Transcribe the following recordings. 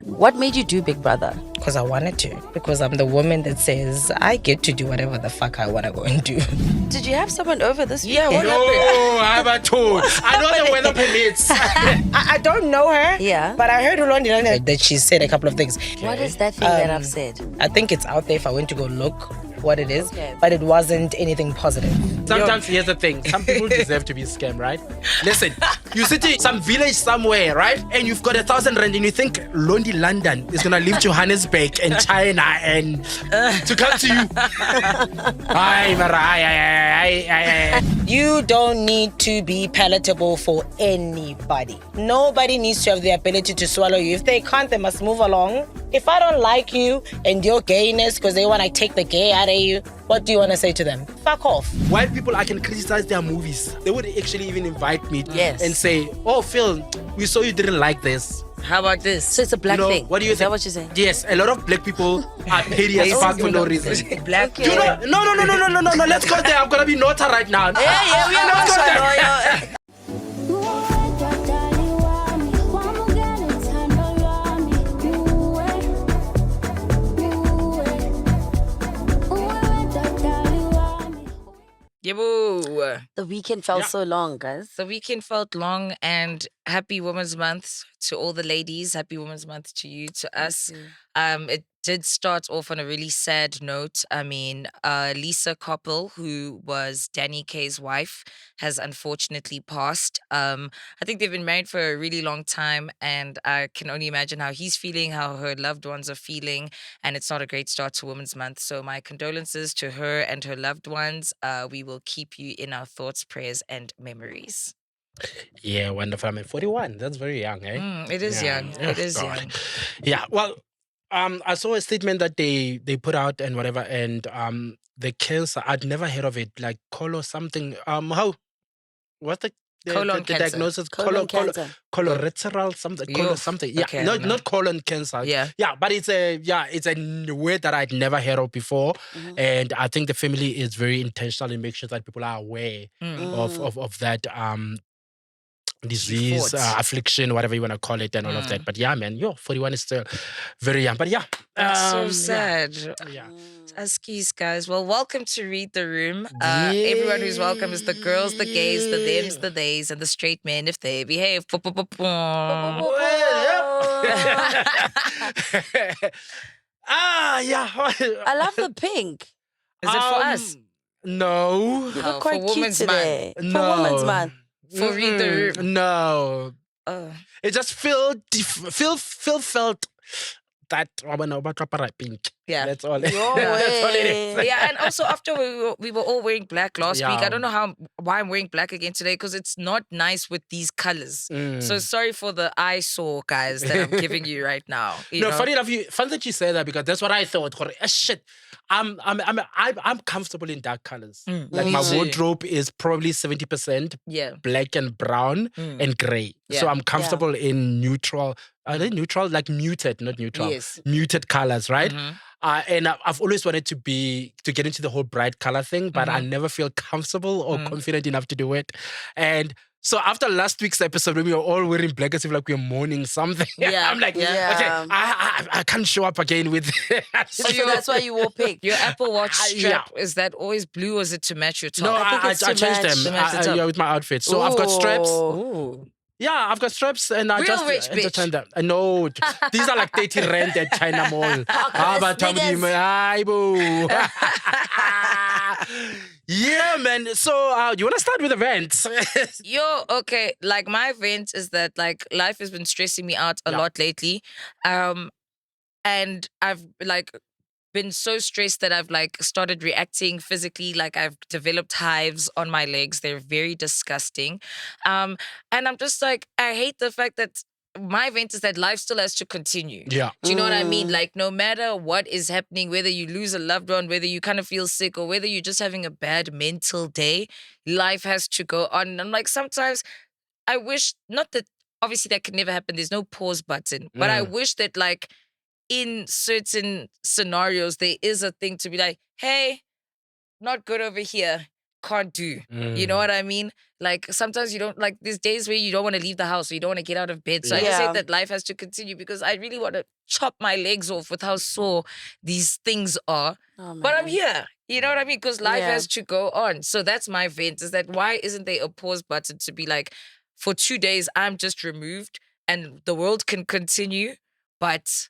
What made you do Big Brother? Because I wanted to. Because I'm the woman that says, I get to do whatever the fuck I want to go and do. Did you have someone over this Yeah, weekend? No, I have a tool. I know the weather permits. I don't know her. Yeah. But I heard Londie that she said a couple of things. What is that thing that I've said? I think it's out there if I went to go look what it is. Okay. But it wasn't anything positive. Sometimes here's the thing. Some people deserve to be scammed, right? Listen, you sit in some village somewhere, right? And you've got 1,000 rand and you think Londie London is gonna leave Johannesburg and China and to come to you. You don't need to be palatable for anybody. Nobody needs to have the ability to swallow you. If they can't, they must move along. If I don't like you and your gayness because they want to take the gay out of you, what do you want to say to them? Fuck off. White people, I can criticize their movies. They would actually even invite me Yes. and say, oh, Phil, we saw you didn't like this. How about this? So it's a black thing. What do you Is think? that what you're saying? Yes, a lot of black people are petty as fuck for no reason. Black. Okay. You know, no, let's go there. I'm gonna be Nota right now. Yeah, we are Let's go there. also Yebo. The weekend felt so long, guys. The weekend felt long, and happy Women's Month to all the ladies. Happy Women's Month to you, to us. It did start off on a really sad note. I mean, Lisa Koppel, who was Danny Kaye's wife, has unfortunately passed. I think they've been married for a really long time, and I can only imagine how he's feeling, how her loved ones are feeling, and it's not a great start to Women's Month. So my condolences to her and her loved ones. We will keep you in our thoughts, prayers, and memories. Yeah, wonderful. I mean, 41. That's very young, eh? It is young. It is God. young. Yeah. Well, I saw a statement that they put out and whatever, and the cancer. I'd never heard of it. Like colon something. What's the Colon cancer. diagnosis? Colon cancer. Colorectal something. Yo, Colon something. Yeah. okay, I no, don't know. not colon cancer. Yeah. Yeah, but it's a word that I'd never heard of before, and I think the family is very intentional in making sure that people are aware of that disease, Thoughts. affliction, whatever you want to call it, and all of that. But yeah, man, 41 is still very young. But yeah, That's so yeah. sad. Yeah. Askies, guys. Well, welcome to Read the Room. Everyone who's welcome is the girls, the gays, the thems, the theys, and the straight men if they behave. Yeah. I love the pink. Is it for us? No. You Oh, look quite for cute Women's today. For No. Women's Month. For Read the Room. No. Oh. It just felt that pink. Yeah. That's all. Yo, That's all it is. Yeah, and also after we were all wearing black last week, Yeah. I don't know why I'm wearing black again today because it's not nice with these colors. So sorry for the eyesore, guys, that I'm giving you right now. You No, know? funny enough, fun that you say that because that's what I thought. Shit, I'm comfortable in dark colors. Like Me my too. wardrobe is probably 70% Yeah. black and brown and gray. So Yeah. I'm comfortable in neutral. Are they neutral? Like muted, not neutral. Yes. Muted colors, right? And I've always wanted to get into the whole bright color thing, but I never feel comfortable or confident enough to do it. And so after last week's episode, when we were all wearing black as if like we were mourning something, Yeah, I'm like, yeah. okay, I can't show up again with. So that's why you wore pink. Your Apple Watch Yeah. strap, is that always blue or is it to match your top? No, I think I it's to changed match- them to match the top. yeah, with my outfit. So I've got straps. Ooh. Yeah, I've got straps and I Real just rich bitch. entertain them. No, these are like 30 rand at China Mall. But niggas. yeah, man. So you want to start with events? Yo, okay. Like my event is that like life has been stressing me out a Yeah. lot lately. And I've like been so stressed that I've like started reacting physically. Like I've developed hives on my legs. They're very disgusting. And I'm just like, I hate the fact that my event is that life still has to continue. Yeah. Do you know what I mean? Like no matter what is happening, whether you lose a loved one, whether you kind of feel sick, or whether you're just having a bad mental day, life has to go on. And I'm like, sometimes I wish, not that obviously that could never happen. There's no pause button. But I wish that like in certain scenarios, there is a thing to be like, hey, not good over here. can't do. You know what I mean? Like sometimes you don't like there's days where you don't want to leave the house or you don't want to get out of bed. So I just say Yeah. that life has to continue because I really want to chop my legs off with how sore these things are. Oh, But I'm man. here. You know what I mean? Because life Yeah. has to go on. So that's my vent is that why isn't there a pause button to be like, for 2 days, I'm just removed and the world can continue, but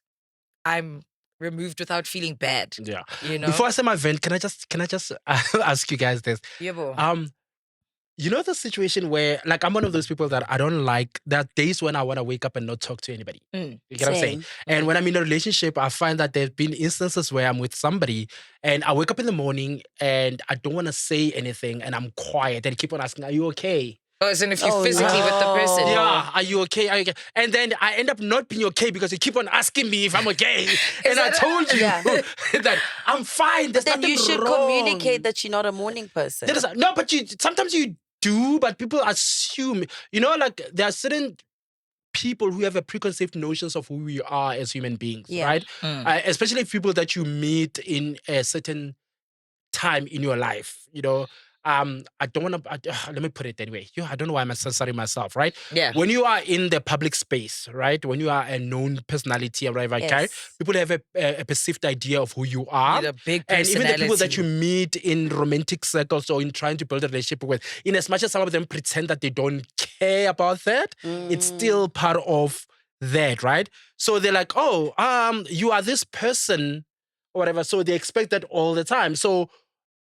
I'm removed without feeling bad. Yeah. You know? Before I say my vent, can I just ask you guys this? Yeah, bro. You know the situation where, like, I'm one of those people that I don't like. There are days when I want to wake up and not talk to anybody. You get what I'm saying? Same. And when I'm in a relationship, I find that there's been instances where I'm with somebody and I wake up in the morning and I don't want to say anything and I'm quiet and keep on asking, "Are you okay?" Oh, as in if you're Oh, physically with the person. no. Yeah, are you okay? Are you okay? And then I end up not being okay because you keep on asking me if I'm okay. And I that- told you Yeah. that I'm fine. There's Then nothing you should wrong. communicate that you're not a morning person. No, but sometimes you do, but people assume. You know, like there are certain people who have a preconceived notions of who we are as human beings, Yeah. right? Especially people that you meet in a certain time in your life. You know, I don't want to. Let me put it anyway. I don't know why I'm censoring myself, right? Yeah. When you are in the public space, right? When you are a known personality or whatever, okay, Yes. people have a perceived idea of who you are. You're the big And even the people that personality. you meet in romantic circles or in trying to build a relationship with, in as much as some of them pretend that they don't care about that, it's still part of that, right? So they're like, oh, you are this person or whatever. So they expect that all the time. So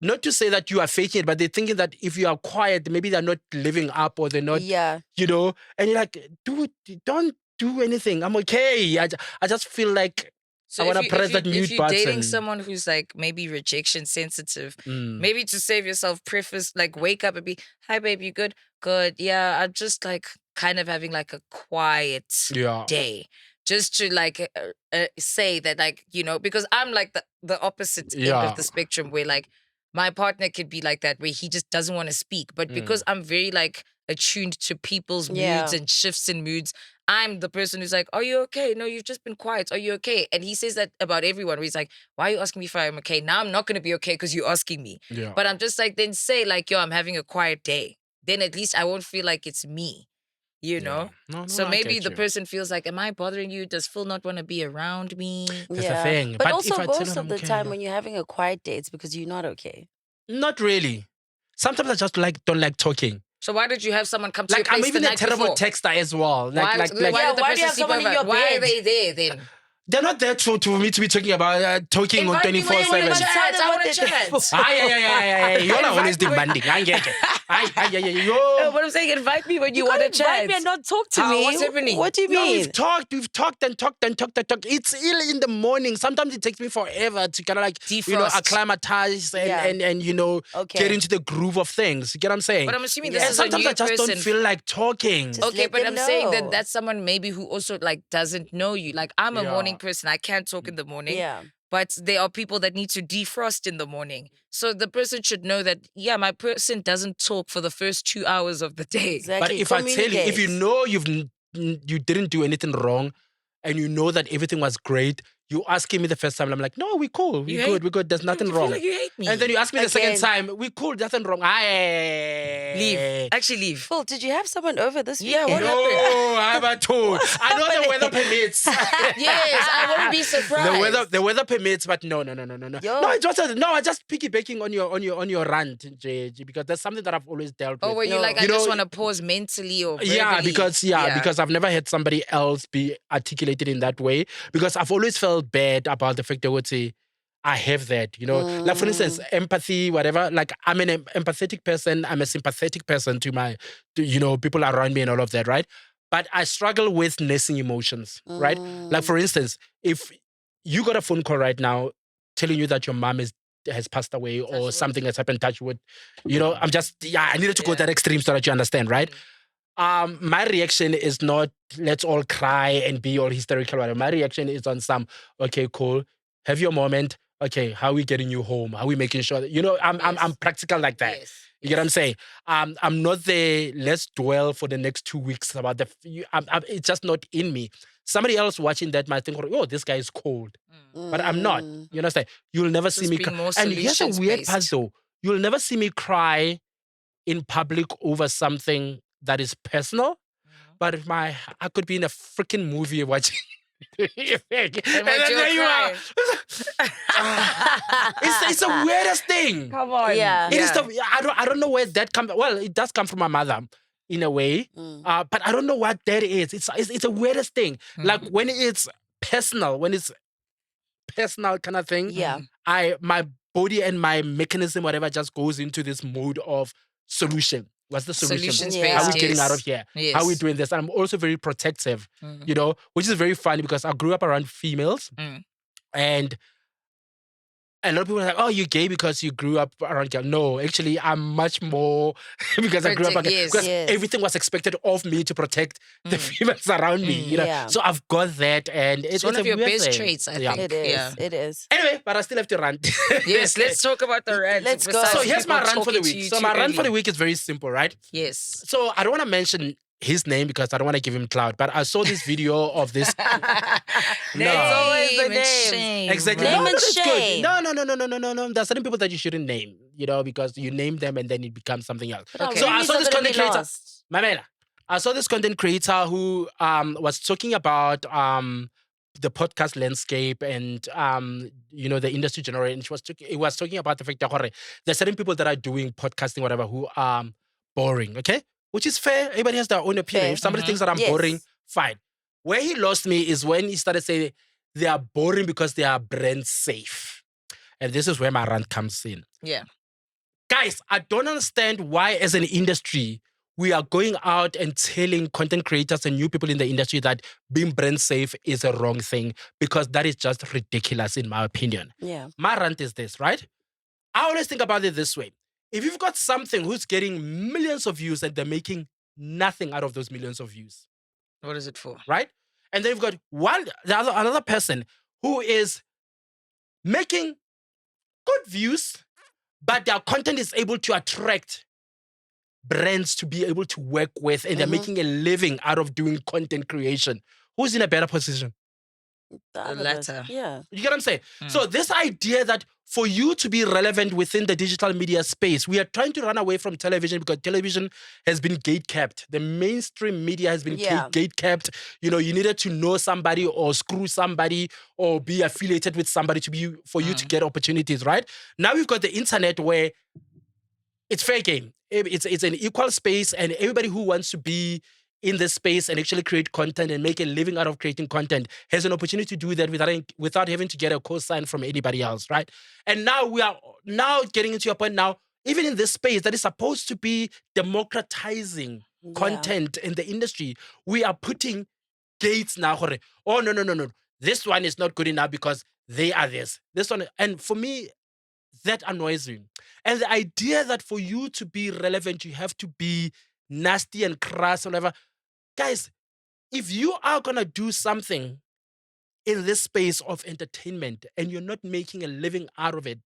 not to say that you are faking it, but they're thinking that if you are quiet, maybe they're not living up or they're not, Yeah. you know, and you're like, dude, don't do anything. I'm okay. I just feel like I want to press that mute if you're dating button. someone who's like maybe rejection sensitive, Mm. maybe to save yourself, preface like wake up and be, "Hi, babe, you good? Good. Yeah, I'm just like kind of having like a quiet Yeah. day." Just to like say that like, you know, because I'm like the opposite end Yeah. of the spectrum where like my partner could be like that where he just doesn't want to speak. But because I'm very like attuned to people's Yeah. moods and shifts in moods, I'm the person who's like, "Are you okay? No, you've just been quiet. Are you okay?" And he says that about everyone where he's like, "Why are you asking me if I'm okay? Now I'm not going to be okay because you're asking me." Yeah. But I'm just like, then say like, "Yo, I'm having a quiet day." Then at least I won't feel like it's me. You know? No, So I maybe get the you. person feels like, am I bothering you? Does Phil not want to be around me? That's the thing. But But if also I tell most her of I'm the okay, time yeah. when you're having a quiet day, it's because you're not okay. Not really. Sometimes I just don't like talking. So why did you have someone come to Like your I'm place even the a night terrible before? texter as well. Why, Like why did the why do person you have sleep someone in over? your Why are bed? they there then? they're not there to me to be talking about talking on Invite me when you 24/7. want to chat. Tell them I what want they to did chat. for. You're not always Invite me when- demanding. I get it. No, what I'm saying, invite me when you want to can't invite chat. me and not talk to How? me. What's happening? What do you No, mean? we've talked. It's early in the morning. Sometimes it takes me forever to kind of like, Defrost. acclimatize Yeah. and Okay. get into the groove of things. You get what I'm saying? But I'm assuming Yeah. this And is a sometimes new I just person. don't feel like talking. Just Okay, let but them I'm saying know. that that's someone maybe who also like doesn't know you. Like I'm a Yeah. morning person. I can't talk in the morning. Yeah. But there are people that need to defrost in the morning. So the person should know that, yeah, my person doesn't talk for the first 2 hours of the day. Exactly. But if I tell you, if you Communicate. know you didn't do anything wrong, and you know that everything was great, you asking me the first time, I'm like, no, we're cool, You we're good, there's nothing You wrong. feel like you hate me. And then you ask me the second Again. time, we cool, nothing wrong. Leave. Actually, leave. Phil, did you have someone over this Yeah, weekend? what No, I haven't told. I know the happening? weather permits. Yes, I wouldn't be surprised. The weather permits, but no. Yo. No, it was I just piggybacking on your rant, JG, because that's something that I've always dealt with. Oh, were you No. like, I You just know- want to pause mentally or verbally? Yeah, because I've never had somebody else be articulated in that way. Because I've always felt bad about the fact they would say, I have that, you know. Like for instance, empathy, whatever. Like I'm an empathetic person. I'm a sympathetic person to people around me and all of that, right? But I struggle with nursing emotions, right? Like for instance, if you got a phone call right now telling you that your mom has passed away or wood. something has happened, touch wood, I needed to go that extreme so that you understand, right? My reaction is not let's all cry and be all hysterical. Whatever. My reaction is on some, okay, cool. Have your moment. Okay, how are we getting you home? How are we making sure that, I'm practical like that. Yes. You get what I'm saying? I'm not there. Let's dwell for the next 2 weeks about it's just not in me. Somebody else watching that might think, oh, this guy is cold. But I'm not. You understand? You'll never see Just me. being more And here's a weird part solutions-based. though. you'll never see me cry in public over something that is personal. But I could be in a freaking movie watching. and then there you are. It's the weirdest thing. Come on. Yeah. It is I don't know where that comes. Well, it does come from my mother in a way, but I don't know what that is. It's the weirdest thing. Like when it's personal kind of thing. Yeah. My body and my mechanism, whatever, just goes into this mode of solution. What's the solution? Solutions-based, How are we getting yes. out of here? Yes. How are we doing this? And I'm also very protective, you know, which is very funny because I grew up around females and a lot of people are like, oh, you're gay because you grew up around girls. No, actually, I'm much more because I grew up around Yes. because Yes. everything was expected of me to protect the females around me, you know. Yeah. So I've got that, and it's one a of your weird best thing. traits, I Yeah. think. It is. Yeah. It is. Anyway, but I still have to run. Yes, let's talk about the rant. Let's go. besides So here's my people run for the talking to week. you So too my run for early. the week is very simple, right? Yes. So I don't want to mention his name because I don't want to give him clout, but I saw this video of this. It's always the Shame, it's names. shame, Exactly. Name No, and that's shame. good. No. There are certain people that you shouldn't name, you know, because you name them and then it becomes something else. Okay. So I Release saw are this gonna content be creator. lost. Mamela. I saw this content creator who was talking about the podcast landscape and you know, the industry generally. And he was talking about the fact that there's certain people that are doing podcasting, whatever, who are boring, okay? Which is fair. Everybody has their own opinion. Fair. If somebody thinks that I'm Yes. boring, fine. Where he lost me is when he started saying they are boring because they are brand safe. And this is where my rant comes in. Yeah. Guys, I don't understand why, as an industry, we are going out and telling content creators and new people in the industry that being brand safe is a wrong thing, because that is just ridiculous, in my opinion. Yeah. My rant is this, right? I always think about it this way. If you've got something who's getting millions of views and they're making nothing out of those millions of views, What is it for? right? And then you've got another person who is making good views, but their content is able to attract brands to be able to work with, and they're making a living out of doing content creation. Who's in a better position? The other latter. person. Yeah. You get what I'm saying? So this idea that for you to be relevant within the digital media space, we are trying to run away from television because television has been gate-capped. The mainstream media has been Yeah. gate-capped. You know, you needed to know somebody or screw somebody or be affiliated with somebody for you to get opportunities, right? Now we've got the internet where it's fair game. It's an equal space, and everybody who wants to be in this space and actually create content and make a living out of creating content has an opportunity to do that without having to get a cosign from anybody else, right? And now we are getting into a point now, even in this space that is supposed to be democratizing content in the industry, we are putting gates now. Oh, no. This one is not good enough because they are this. This one, and for me, that annoys me. And the idea that for you to be relevant, you have to be nasty and crass or whatever. Guys, if you are going to do something in this space of entertainment and you're not making a living out of it,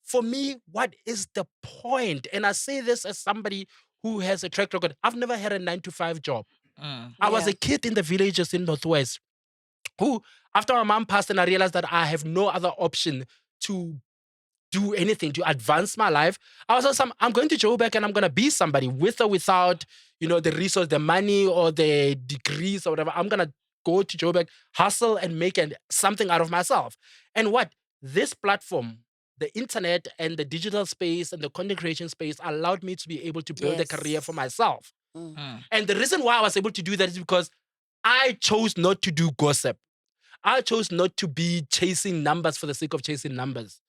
for me, what is the point? And I say this as somebody who has a track record. I've never had a 9-to-5 job. I was a kid in the villages in Northwest who, after my mom passed and I realized that I have no other option to do anything to advance my life, I was like, I'm going to Joburg and I'm going to be somebody with or without, you know, the resource, the money or the degrees or whatever. I'm going to go to Joburg, hustle and make something out of myself. And what? This platform, the internet and the digital space and the content creation space allowed me to be able to build a career for myself. And the reason why I was able to do that is because I chose not to do gossip. I chose not to be chasing numbers for the sake of chasing numbers.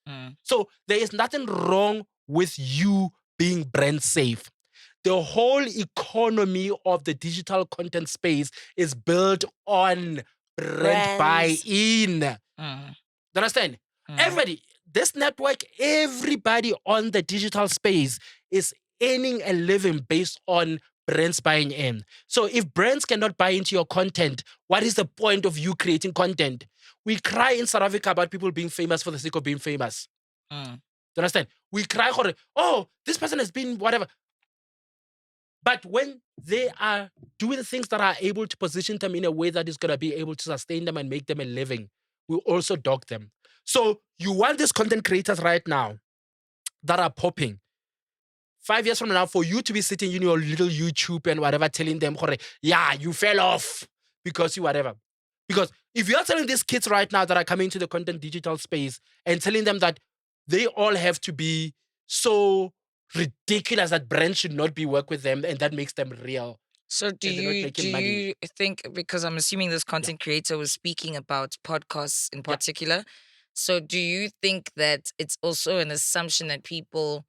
So there is nothing wrong with you being brand safe. The whole economy of the digital content space is built on brand buy-in. Do you understand? Everybody, this network, everybody on the digital space is earning a living based on brands buying in. So if brands cannot buy into your content, what is the point of you creating content? We cry in South Africa about people being famous for the sake of being famous. Do you understand? We cry, oh, this person has been whatever. But when they are doing things that are able to position them in a way that is going to be able to sustain them and make them a living, we also dog them. So you want these content creators right now that are popping, 5 years from now, for you to be sitting in your little YouTube and whatever, telling them, yeah, you fell off because you whatever. Because if you're telling these kids right now that are coming to the content digital space and telling them that they all have to be so ridiculous that brands should not be work with them and that makes them real. So do you think, because I'm assuming this content creator was speaking about podcasts in particular, so do you think that it's also an assumption that people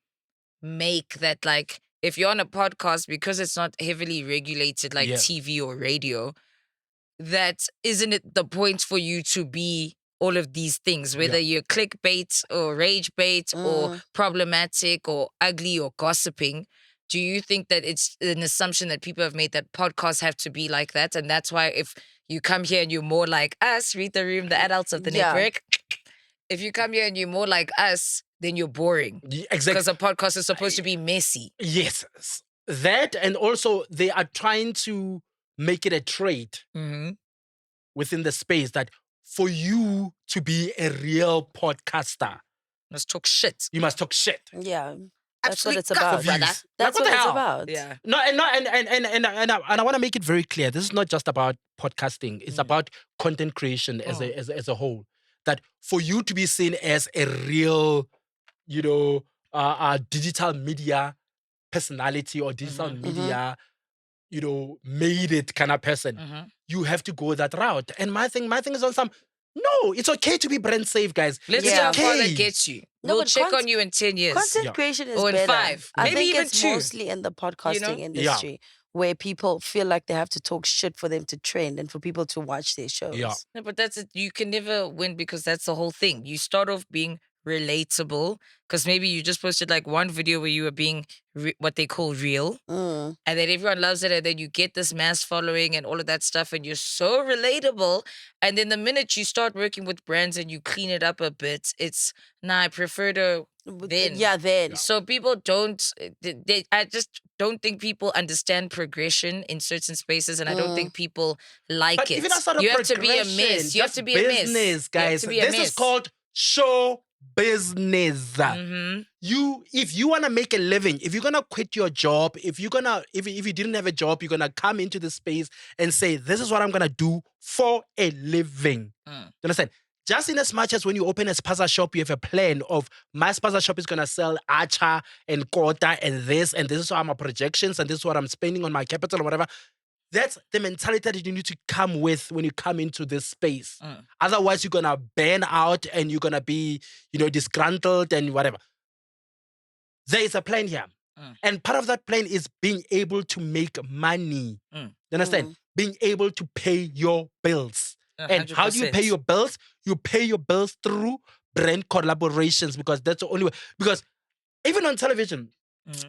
make that, like, if you're on a podcast, because it's not heavily regulated like TV or radio, that isn't it the point for you to be all of these things, whether you're clickbait or rage bait or problematic or ugly or gossiping? Do you think that it's an assumption that people have made that podcasts have to be like that? And that's why if you come here and you're more like us, read the room, the adults of the network, if you come here and you're more like us, then you're boring. Exactly. Because a podcast is supposed to be messy. Yes. That, and also they are trying to make it a trade within the space that for you to be a real podcaster, you must talk shit. You must talk shit. Yeah. That's Absolutely what it's about, brother. That's what it's about. Yeah. No, and I want to make it very clear. This is not just about podcasting. It's about content creation as a whole. That for you to be seen as a real, digital media personality or digital media, made it kind of person, you have to go that route. And my thing is on some. No, it's okay to be brand safe, guys. Let's see how far that gets you. We'll check on you in 10 years. Content creation is or in better. 5. I Maybe think even it's 2. mostly in the podcasting industry where people feel like they have to talk shit for them to trend and for people to watch their shows. Yeah. No, but that's it. You can never win because that's the whole thing. You start off being relatable because maybe you just posted like one video where you were being what they call real, and then everyone loves it, and then you get this mass following and all of that stuff, and you're so relatable. And then the minute you start working with brands and you clean it up a bit, it's I prefer to then. So people don't. I just don't think people understand progression in certain spaces, and I don't think people like but it. Even outside of you have to be a mess. You have to be a mess. Business, guys. This is called show business. If you want to make a living, if you're gonna quit your job, if you didn't have a job, you're gonna come into the space and say, this is what I'm gonna do for a living. You understand? Just in as much as when you open a spaza shop, you have a plan of my spaza shop is gonna sell acha and kota and this is what my projections and this is what I'm spending on my capital or whatever. That's the mentality that you need to come with when you come into this space. Otherwise, you're gonna burn out and you're gonna be, disgruntled and whatever. There is a plan here. And part of that plan is being able to make money. You understand? Being able to pay your bills. 100%. And how do you pay your bills? You pay your bills through brand collaborations because that's the only way. Because even on television,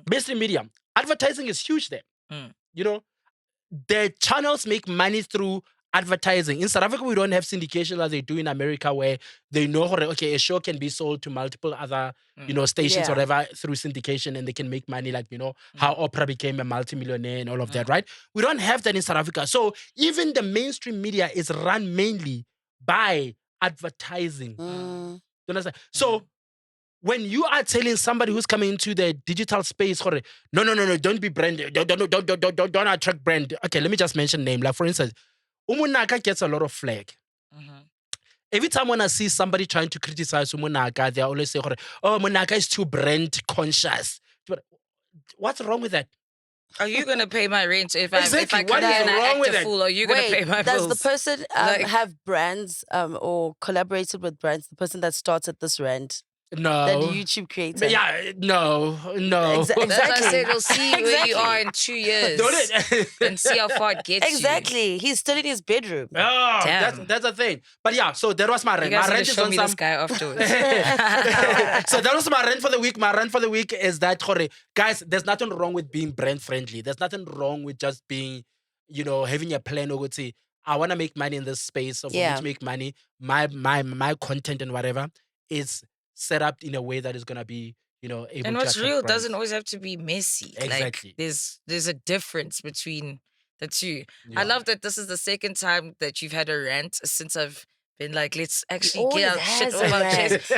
mainstream media, advertising is huge there. The channels make money through advertising. In South Africa, we don't have syndication as they do in America, where they know, okay, a show can be sold to multiple other, stations or whatever through syndication, and they can make money, like, how Oprah became a multimillionaire and all of that, right? We don't have that in South Africa. So even the mainstream media is run mainly by advertising. You understand? So when you are telling somebody who's coming into the digital space, no, don't be branded, don't attract brand. Okay, let me just mention name. Like, for instance, Umunaka gets a lot of flag. Every time when I see somebody trying to criticize Umunaka, they always say, oh, Munaka is too brand conscious. What's wrong with that? Are you going to pay my rent if I Exactly. come here and I act a fool? Are you going to pay my bills? Does the person have brands or collaborated with brands? The person that starts at this rent? No. The YouTube creator. Yeah, no. Exactly. That's why I said we'll see where you are in 2 years. And see how far it gets you. Exactly. He's still in his bedroom. Oh, that's the thing. But yeah, so that was my rent. You guys My need rent to is show on me some... this guy afterwards. So that was my rent for the week. My rent for the week is that, guys, there's nothing wrong with being brand friendly. There's nothing wrong with just being, having a plan or say, I want to make money in this space. So for me to make money, my content and whatever is set up in a way that is going to be, able to and what's real brands. doesn't always have to be messy. Exactly. Like, there's a difference between the two. Yeah. I love that this is the second time that you've had a rant since I've been like, let's actually He get our always shit has a off our rant. chest.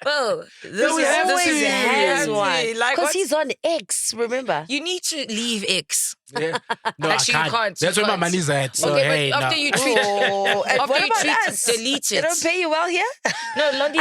Well, we have Always to. has Yeah. one. Like, Because what? he's on X, remember? You need to leave X. Yeah. No, Actually, I you can't. can't. That's You where my can't. money's at. So, Okay, hey, but after no. you tweet, Oh, and after what you about tweet, us? delete They don't it. pay you well here? No, Londie,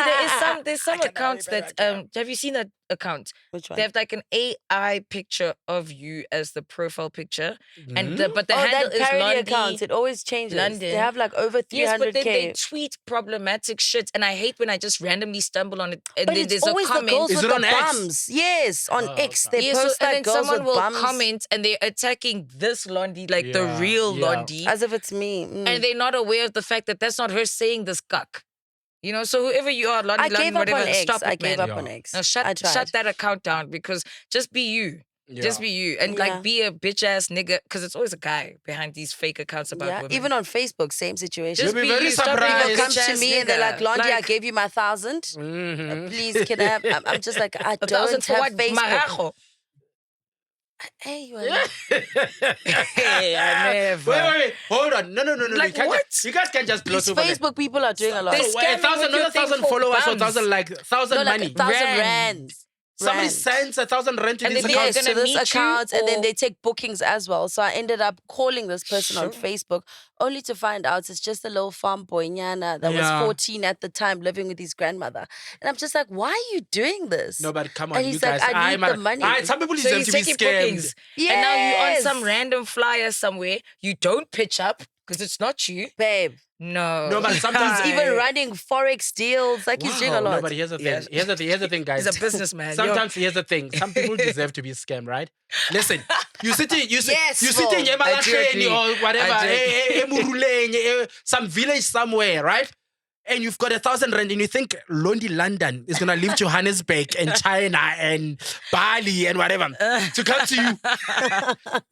there's some cannot accounts repay that my account. have you seen that account? Which one? They have like an AI picture of you as the profile picture, and but the Oh, handle that is parody Londie. account. It always changes. They London. have like over 300K. Yes, but then they tweet problematic shit, and I hate when I just randomly stumble on it, and But then it's there's a always the comment. girls Is with it the on X? bums. Yes, on Oh, X. okay. They Yeah, so, post and like then girls someone with will bums. comment, and they're attacking this Londie, like the Yeah, real yeah. Londie, As if it's me. and they're not aware of the fact that that's not her saying this cuck. You know, so whoever you are, Londie, I gave Londie, up whatever, on X. stop I it, gave man. up on Yeah. X. No, I shut tried. that account down because just be you. Just be you. And Yeah. like be a bitch ass nigga because it's always a guy behind these fake accounts about Yeah, women. even on Facebook, same situation. just You'll be be very you. Stop being a surprised. People come bitch to ass me and they're like, nigga. Londie, I gave you my 1,000. Mhm. Please, can I have? I'm just like, I a don't thousand for have what? Facebook. Marajo. Hey, you are Hey, I never. Wait. Hold on. No. Like you can't what? You guys can't just gloss These over that. Facebook people are doing a lot. They So, scamming 1,000, with your not thing 1,000 for followers or bums. 1,000 like 1,000 No, like money. 1,000 Rand. rands. Somebody Rand. sends 1,000 rand to And this then account. they're Yes, to gonna this meet you, account, and then or- they take bookings as well. So I ended up calling this person on Sure. Facebook, only to find out it's just a little farm boy, Nyana, that Yeah. was 14 at the time, living with his grandmother. And I'm just like, why are you doing this? No, but come on, And you he's like, guys. I need the money. Some people So deserve he's to be taking scammed. bookings. And now you're on some Yes. random flyer somewhere. You don't pitch up because it's not you. Babe, No, but sometimes he's even running Forex deals. Like he's doing a Wow. lot. No, but here's the thing. Yes. Here's the thing, guys. He's a businessman. Sometimes here's the thing. Some people deserve to be scammed, right? Listen, you sitting Yes, in Ron. Emalakeni or whatever, I do Emuruleng, some village somewhere, right? And you've got 1,000 rand, and you think Londie London is gonna leave Johannesburg and China and Bali and whatever to come to you.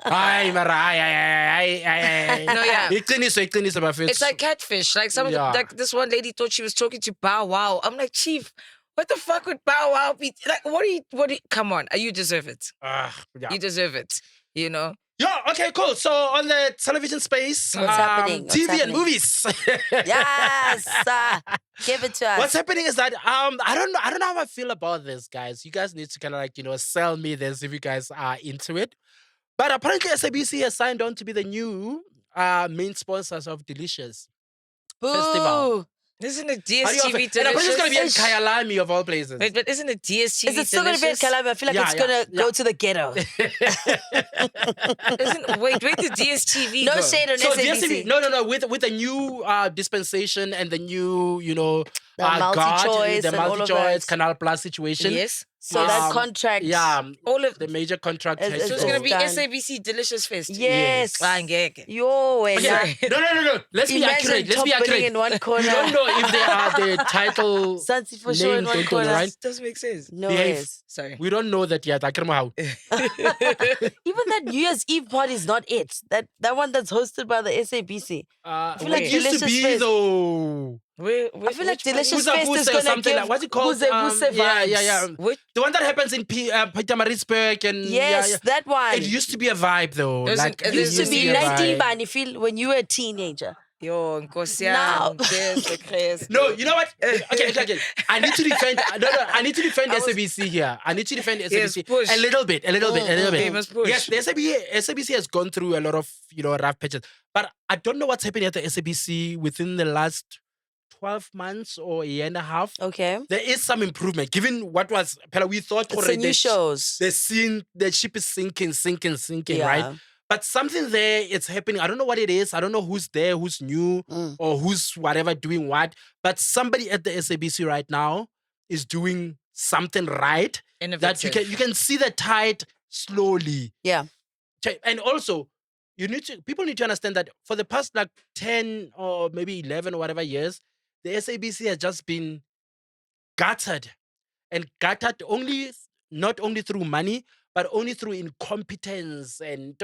Ay, mara, ay. No, yeah. Iqiniso, bafethu. It's like catfish. Like Yeah. like this one lady thought she was talking to Bow Wow. I'm like, Chief, what the fuck would Bow Wow be? Like, what do you come on. You deserve it. Yeah. You deserve it. You know? Yeah, okay, cool. So on the television space, What's happening? What's TV and happening? movies. Yes. Give it to us. What's happening is that I don't know how I feel about this, guys. You guys need to kind of like, sell me this if you guys are into it. But apparently SABC has signed on to be the new main sponsors of Delicious Festival. Boo. Isn't it How do you DSTV feel? And apparently it's going to be in delicious? Kyalami of all places. Wait, but isn't it DSTV Is it still going to be at delicious? Kalama? I feel like Yeah, it's yeah, going to yeah. go to the ghetto. Wait, where did DSTV No go? shade on So SABC. no, with the new dispensation and the new, The guard, multi-choice the and all of multi-choice, that. Canal Plus situation. Yes. So that Um, contract. Yeah, All of the major contract It's- has it's So it's to gonna go. be done. SABC Delicious Fest. Yes. Angeke. Yo, when Okay. No. Let's be accurate. Let's be top billing accurate. in one We corner. don't know if they are the title Santi for sure in name, one don't corner. right? Doesn't make sense. No Behave. ways. Sorry. We don't know that yet. I don't know how. Even that New Year's Eve party is not it. That one that's hosted by the SABC. feel like it used to Delicious be Fest- though. I feel like Delicious Buza Fest is Buza or going to something give like what's it called? Buze Buze vibes. Yeah. Which The one that happens in Pietermaritzburg and Yes, yeah. that one. It used to be a vibe though. There's Like an- it used to be a 19 vibe. band. You feel when you were a teenager. Yo, Nkosi Now- yami, No, you know what? Okay. I need to defend. No. I need to defend I was- SABC here. I need to defend Yes, SABC push. a little bit. Okay, must push. Yes, the SABC has gone through a lot of rough patches, but I don't know what's happening at the SABC within the last 12 months or a year and a half. Okay. There is some improvement, given what was we thought It's the already new shows. the ship is sinking, Yeah. right? But something there, it's happening. I don't know what it is. I don't know who's there, who's new, Mm. or who's whatever doing what. But somebody at the SABC right now is doing something right that you can see the tide slowly. Yeah. And also, people need to understand that for the past like 10 or maybe 11 or whatever years, the SABC has just been gutted not only through money, but only through incompetence and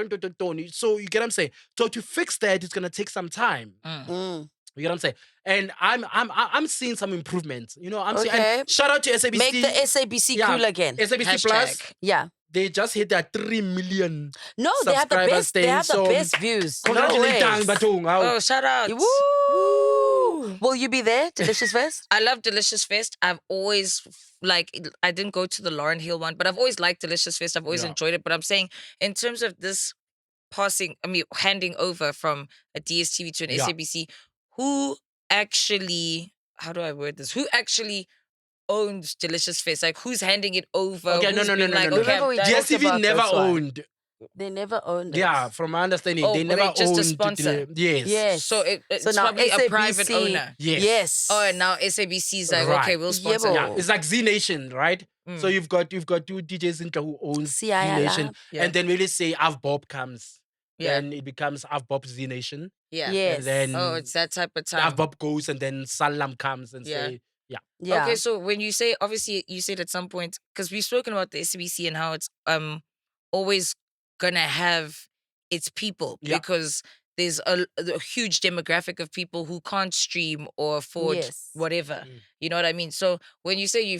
so you get what I'm saying. So to fix that, it's gonna take some time. Mm. You get what I'm saying? And I'm seeing some improvements. I'm seeing. Okay. And shout out to SABC. Make the SABC Yeah. cool again. SABC Plus. Hashtag. Yeah. They just hit their 3 million. No, they have the Subscribers best. They have the thing, so best views. No Congratulations, ways. Batung. Oh, shout out. Woo! will you be there? Delicious Fest? I love Delicious Fest. I've always I didn't go to the Lauren Hill one, but I've always liked Delicious Fest. I've always enjoyed it. But I'm saying in terms of this handing over from a DSTV to an SABC, who actually, how do I word this? Who actually owns Delicious Fest? Like, who's handing it over? Okay, Who's no. been like, Remember okay, we I've done talked DSTV about never this one. owned. They never owned it. Yeah, from my understanding, Oh, they were never they just a owned. sponsor? Yes. Yes. So it's So now probably a private SABC owner. Yes. Oh, and now SABC's like, Right. okay, we'll sponsor. Yeah, Yeah, it's like Z Nation, right? So Mm. you've got two DJs in who owns Z CILA. Nation, Yeah. and then we just say Av Bob comes, Yeah. then it becomes Av Bob Z Nation, Yeah. Yes. and then Oh, it's that type of Av time. Bob goes, and then Salam comes and Yeah. say, Yeah. Okay, so when you say, obviously, you said at some point, because we've spoken about the SABC and how it's always gonna have its people Yeah. because there's a huge demographic of people who can't stream or afford Yes. whatever. Mm. You know what I mean? So when you say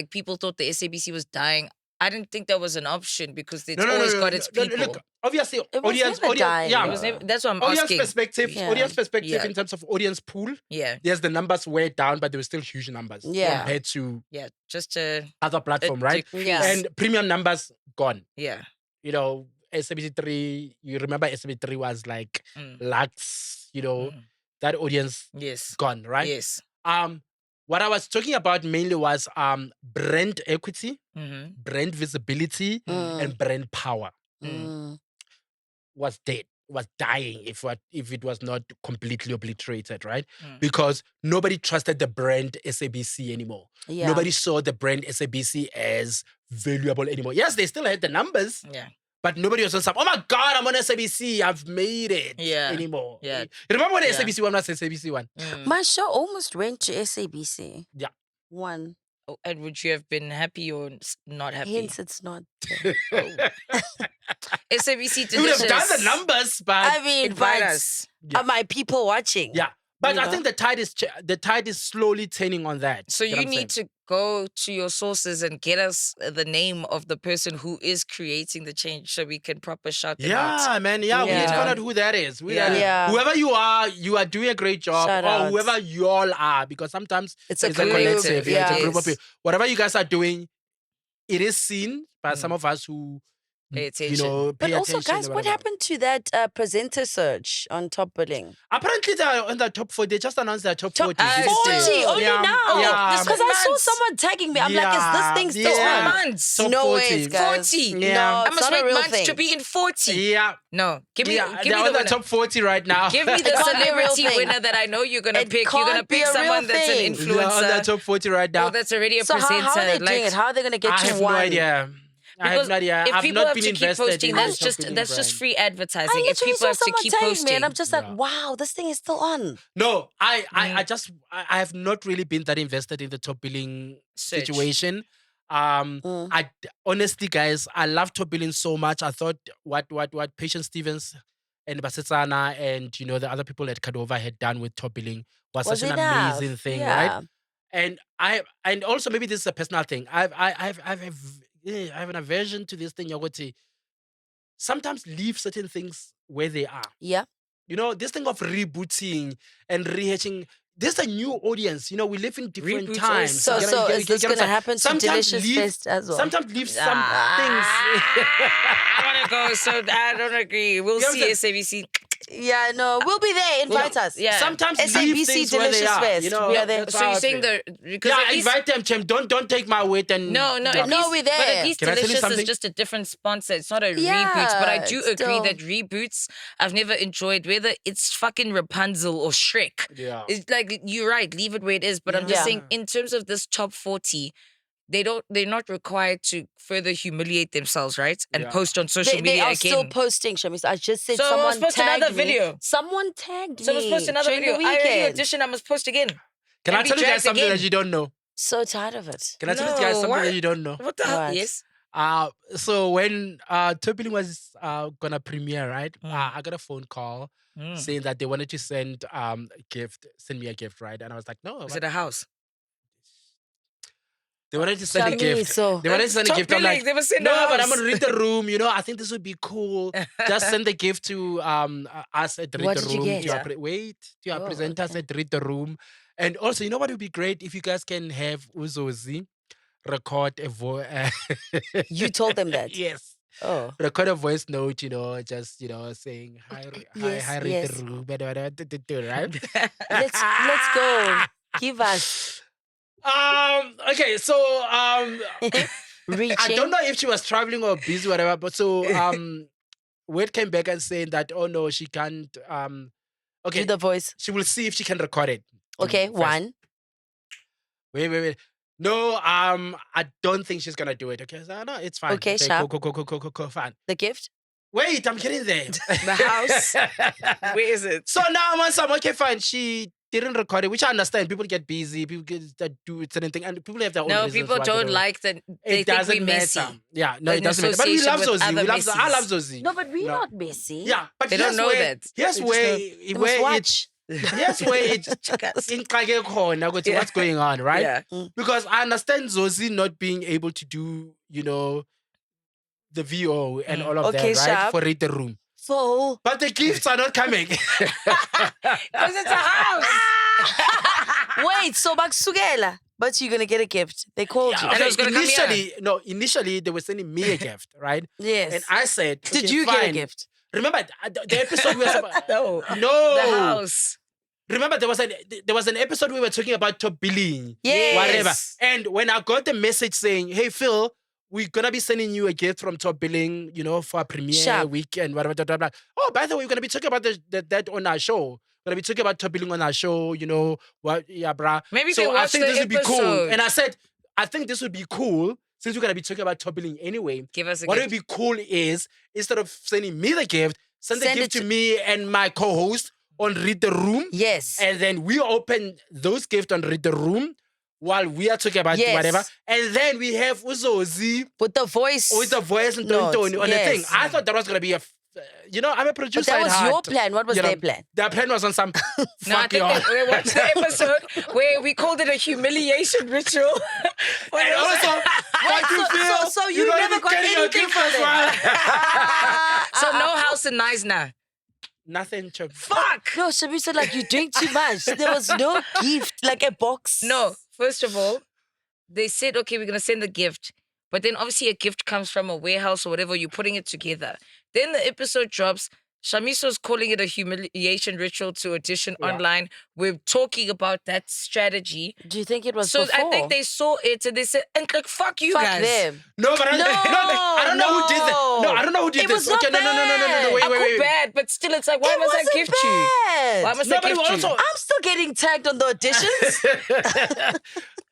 people thought the SABC was dying, I didn't think that was an option because it's always got its people. Look, obviously, It was never dying, yeah, It was never, that's what I'm audience asking. perspective, Yeah. audience perspective Yeah. in terms of audience pool. Yeah, Yes, the numbers were down, but there were still huge numbers Yeah. compared to yeah, just to other platform, right? Yeah. And premium numbers gone. yeah. You know, SABC3, you remember SABC3 was like Mm. Lux, Mm. that audience Yes, gone, right? yes. What I was talking about mainly was brand equity, Mm-hmm. brand visibility, and brand power Mm. was dead, was dying if it was not completely obliterated, right? Mm. Because nobody trusted the brand SABC anymore. Yeah. Nobody saw the brand SABC as valuable anymore. Yes, they still had the numbers, Yeah. but nobody was on some, oh my God, I'm on SABC, I've made it Yeah. anymore. Yeah. You remember when Yeah. SABC one was SABC one? Mm. My show almost went to SABC. Yeah. One. Oh, and would you have been happy or not happy? Hence, it's not. SABC You would have done the Delicious. numbers, but I mean, Invite but us. Yeah. are my people watching? yeah. But You I know? think the tide is slowly turning on that. So you need to go to your sources and get us the name of the person who is creating the change so we can proper shout them out. Yeah, man. Yeah, we need to Yeah. find out who that is. Yeah. Whoever you are doing a great job. Shout or outs. whoever you all are, because sometimes It's a it's a group. collective. Yeah, it's a group of Yes. people. Whatever you guys are doing, it is seen by some of us who Pay attention. pay But also, attention guys, or what whatever. happened to that presenter search on Top Billing? Apparently, they're in the top 40. They just announced their top 40. Ah, This 40 day. only Yeah, now. Yeah, Because I saw months. someone tagging me. I'm like, is this thing still Yeah. on? Months. Top No 40. ways, guys. 40. Yeah. No, I it's must not a wait real months thing. to be in 40. Yeah. No, give me Yeah, give they're me on the the winner. top 40 right now. Give me the It can't be a real celebrity thing. winner that I know you're gonna It pick. You're gonna can't be pick a real someone that's an thing. They're on the influencer. top 40 right now. Oh, that's already a So presenter. how are they like, doing it? How are they going to get I to have one? no idea. I have Because no idea. if I've people not have been to keep invested posting, in that's the just top that's billing just brand. free I advertising. If literally people saw have to someone keep tagging posting, me, and I'm just like, Yeah. wow, this thing is still on. No, I have not really been that invested in the top billing Search. situation. Mm. Honestly, guys, I love top billing so much. I thought what Patience Stevens and Basetsana and the other people at Cadova had done with top billing was such an enough? amazing thing, Yeah. right? And also maybe this is a personal thing. I have an aversion to this thing. Yogoti. Sometimes leave certain things where they are. Yeah. This thing of rebooting and rehatching. There's a new audience. We live in different Reboots times. So, You so get- is this get what going to I'm saying? happen to Sometimes Delicious leave- Fest as well? Sometimes leave some I want to go, so I don't agree. We'll You know see what SABC. Yeah, no, we'll be there. Invite us. Yeah. Sometimes leave SABC things where they Delicious are. Fest. We are there. that's So how you're I saying feel. because Yeah, at least, invite them, Chem. Don't take my weight and no, yeah. at No, least, we're But there. at least Can I tell you Delicious is something? just a different sponsor. It's not a Yeah, Reboots. But I do it's agree still- that Reboots I've never enjoyed, whether it's fucking Rapunzel or Shrek. Yeah. It's like you're right, leave it where it is. But I'm just Yeah. saying, in terms of this top 40, they're not required to further humiliate themselves, right? And Yeah. post on social They media are again. still posting, Shamis. I just said So I someone must post tagged another me. video. Someone tagged me. Someone's post another during video. the I already weekend. auditioned. I must post again. Can I and be tell you guys dragged something again. that you don't know? So tired of it. Can I tell you guys No, something what? that you don't know? What the hell? What? Yes. So when top billing was gonna premiere, right? Mm. I got a phone call saying that they wanted to send send me a gift, right? And I was like, no. Was what- it a house? They wanted to send a gift. Shamiso. They wanted to send a Top gift. I'm billing, like, they were sending no, but us. I'm gonna read the room. You know, I think this would be cool. Just send the gift to us at Read What the did you Room. get? To our Yeah. wait, to our Oh, presenters okay. at Read the Room. And also, you know what would be great if you guys can have Uzozi record a voice. You told them that? Yes. Oh. Record a voice note, just saying hi, Yes, hi, Read yes. the Room, right? Let's go. Give us. Okay, so Reaching. I don't know if she was traveling or busy, whatever. But so Wade came back and saying that, oh no, she can't. Okay, Do the voice. she will see if she can record it. Okay, first. one. Wait. No, I don't think she's gonna do it. Okay, so no, it's fine. Okay, sharp. Cool, fine. The gift. Wait, I'm getting there. The house. Where is it? So now I'm on some. Okay, fine. She didn't record it, which I understand. People get busy. People get that do certain thing, and people have their own No, reasons people why they don't like that. They It think doesn't we messy. matter. Yeah, no, In it doesn't matter. But we love association with Zozi. other I love messies. Zozi. No, but we're No. not messy. Yeah, but They don't here's know where, that. Here's They where, They must where watch. here's where it's Yeah. what's going on, right? Yeah. Because I understand Zozi not being able to do, the VO and all of Okay, that, right? sharp. For Read the Room. So, But the gifts are not coming. Because it's a house. wait, so Maksugela. But you're going to get a gift. They called you. And it was gonna come here. Initially they were sending me a gift, right? Yes. And I said, Did okay, you get a fine. gift? Remember the episode we were about, No. no, The house. Remember, there was an episode we were talking about top billing, Yes. whatever. And when I got the message saying, "Hey Phil, we're gonna be sending you a gift from top billing, for a premiere Sharp. week and whatever." Blah, blah, blah. Oh, by the way, we're gonna be talking about that on our show. We're gonna be talking about top billing on our show. What? Yeah, bruh. Maybe you so can I watch think the this would be cool. episode. And I said, I think this would be cool since we're gonna be talking about top billing anyway. Give us a What gift. would be cool is instead of sending me the gift, send the Send gift it to me and my co-host on Read the Room. Yes. And then we open those gifts and Read the Room while we are talking about Yes. whatever. And then we have Uzozi With the voice. with the voice and notes, Tony on the thing. yes. I thought that was going to be I'm a But producer that at was heart. your plan. What was You know, their plan? Their plan was on some No, I fuck think y'all. that we watched the episode where we called it a humiliation ritual. When And it was- also, fuck you, Phil. so you You're not never even got getting your anything gift from as them. well. so no house in nice now. Nothing, Chub. Fuck. No, Shabi said like you drink too much. There was no gift, like a box. No, first of all, they said, okay, we're going to send the gift. But then obviously a gift comes from a warehouse or whatever, you're putting it together. Then the episode drops. Shamiso's calling it a humiliation ritual to audition Yeah. online. We're talking about that strategy. Do you think it was So before? I think they saw it and they said, and like, fuck you Fuck guys. them. No, but I don't know who did that. No, I don't know who did It this. was not Okay, no. bad. Wait, I wait. feel bad, but still it's like, why It must I wasn't gift you? bad. Why must No, I but gift also- you? I'm still getting tagged on the auditions.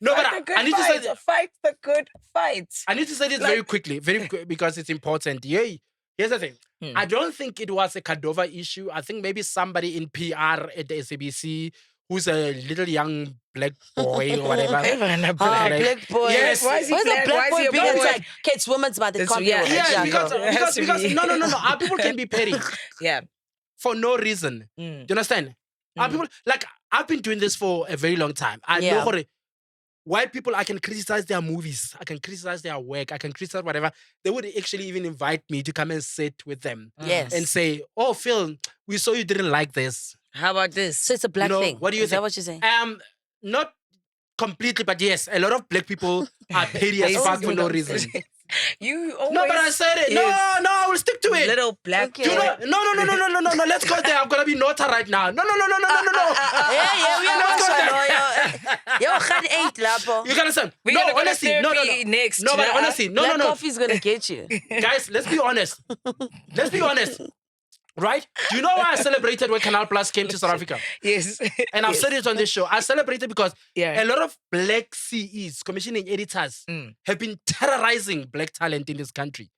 No, but Fight the good I need to fight. say Fight the good fight. I need to say this very quickly, because it's important. Yay. Here's the thing. I don't think it was a Cordova issue. I think maybe somebody in PR at the SABC who's a little young black boy or whatever. Black boy. Yes. Why is he Why is black? a black Why is boy he a being black boy? attacked? Okay, it's women's month. It It's- can't be yeah, women. Yeah, Yeah, because, go. It has to because be. no. Our people can be petty Yeah. for no reason. Do you understand? Our people, like, I've been doing this for a very long time. I Yeah. know how white people, I can criticize their movies, I can criticize their work, I can criticize whatever. They would actually even invite me to come and sit with them Yes. and say, "Oh, Phil, we saw you didn't like this." How about this? So it's a black You know, thing. what do you Is that think? what you're saying? Not completely, but yes, a lot of black people are petty as Yes, fuck for you no know. reason. You always No, but I said it. No, I will stick to it. little black Okay. You know, no. Let's go there. I'm gonna be Nota right now. No. Yeah, we are Let's go not Yo, gaan eat, Lapo. You understand? We're No, gonna go to honestly, no. therapy next, No, but yeah? honestly, Black no. coffee's gonna get you. Guys, let's be honest. Right? Do you know why I celebrated when Canal Plus came to South Africa? Yes. And I've said it on this show. I celebrated because Yeah. a lot of black CEs, commissioning editors, have been terrorizing black talent in this country.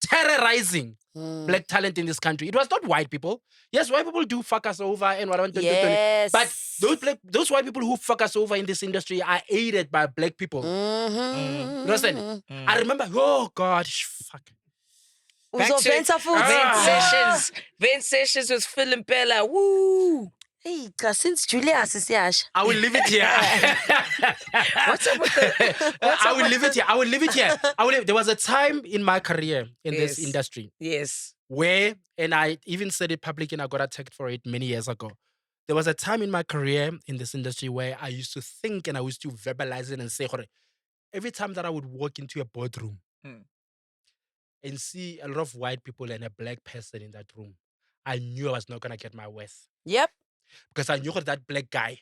Terrorizing black talent in this country. It was not white people. Yes, white people do fuck us over and whatever. Yes. But those white people who fuck us over in this industry are aided by black people. You understand? I remember, oh God, fuck. Back to Uzovenza futhi. Vent sessions with Phil and Bella. Woo! Hey, since Chillias is Yash. I will leave it here. What's up with the? I will leave it here. I will leave it here. There was a time in my career in this Yes. industry Yes. where, and I even said it publicly and I got attacked for it many years ago. There was a time in my career in this industry where I used to think and I used to verbalize it and say, "Hore," every time that I would walk into a boardroom and see a lot of white people and a black person in that room, I knew I was not going to get my worth. Yep. Because I knew that black guy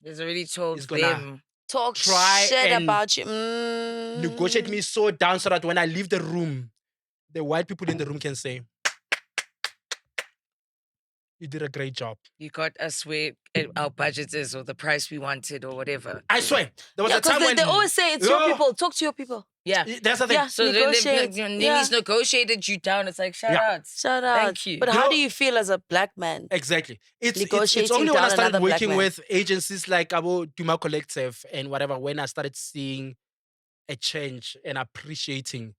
There's already told is gonna them. Talk try shit and about you. negotiate me so down so that when I leave the room, the white people in the room can say, "You did a great job." You got us where our budget is, or the price we wanted, or whatever. I swear. There was Yeah, a time because when they always say it's your Yeah. people. Talk to your people. Yeah. That's the thing. Yeah. So Negotiate. then Yeah. he's negotiated you down. It's like shout Yeah. out. Shout out. Thank you. But You how know- do you feel as a black man? Exactly. It's Negotiating only when I down started another black working man. with agencies like Abo Duma Collective and whatever, when I started seeing a change and appreciating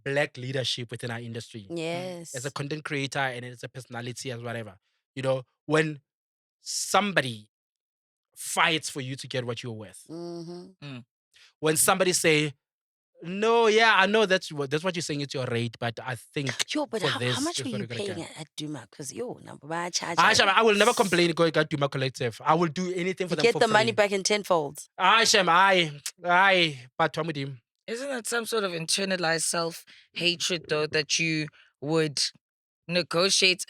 black leadership within our industry Yes. as a content creator and as a personality as whatever. You know, when somebody fights for you to get what you're worth. Mm-hmm. When somebody say, "No, yeah, I know that's what you're saying, it's your rate, but I think Yo, but for how this, much is were what you we're gonna paying get." at Duma? Because yo, number one charge. I will never complain going to my collective. I will do anything for You them get for the free. money back in tenfold. But Tom with him. Isn't that some sort of internalized self-hatred, though, that you would negotiate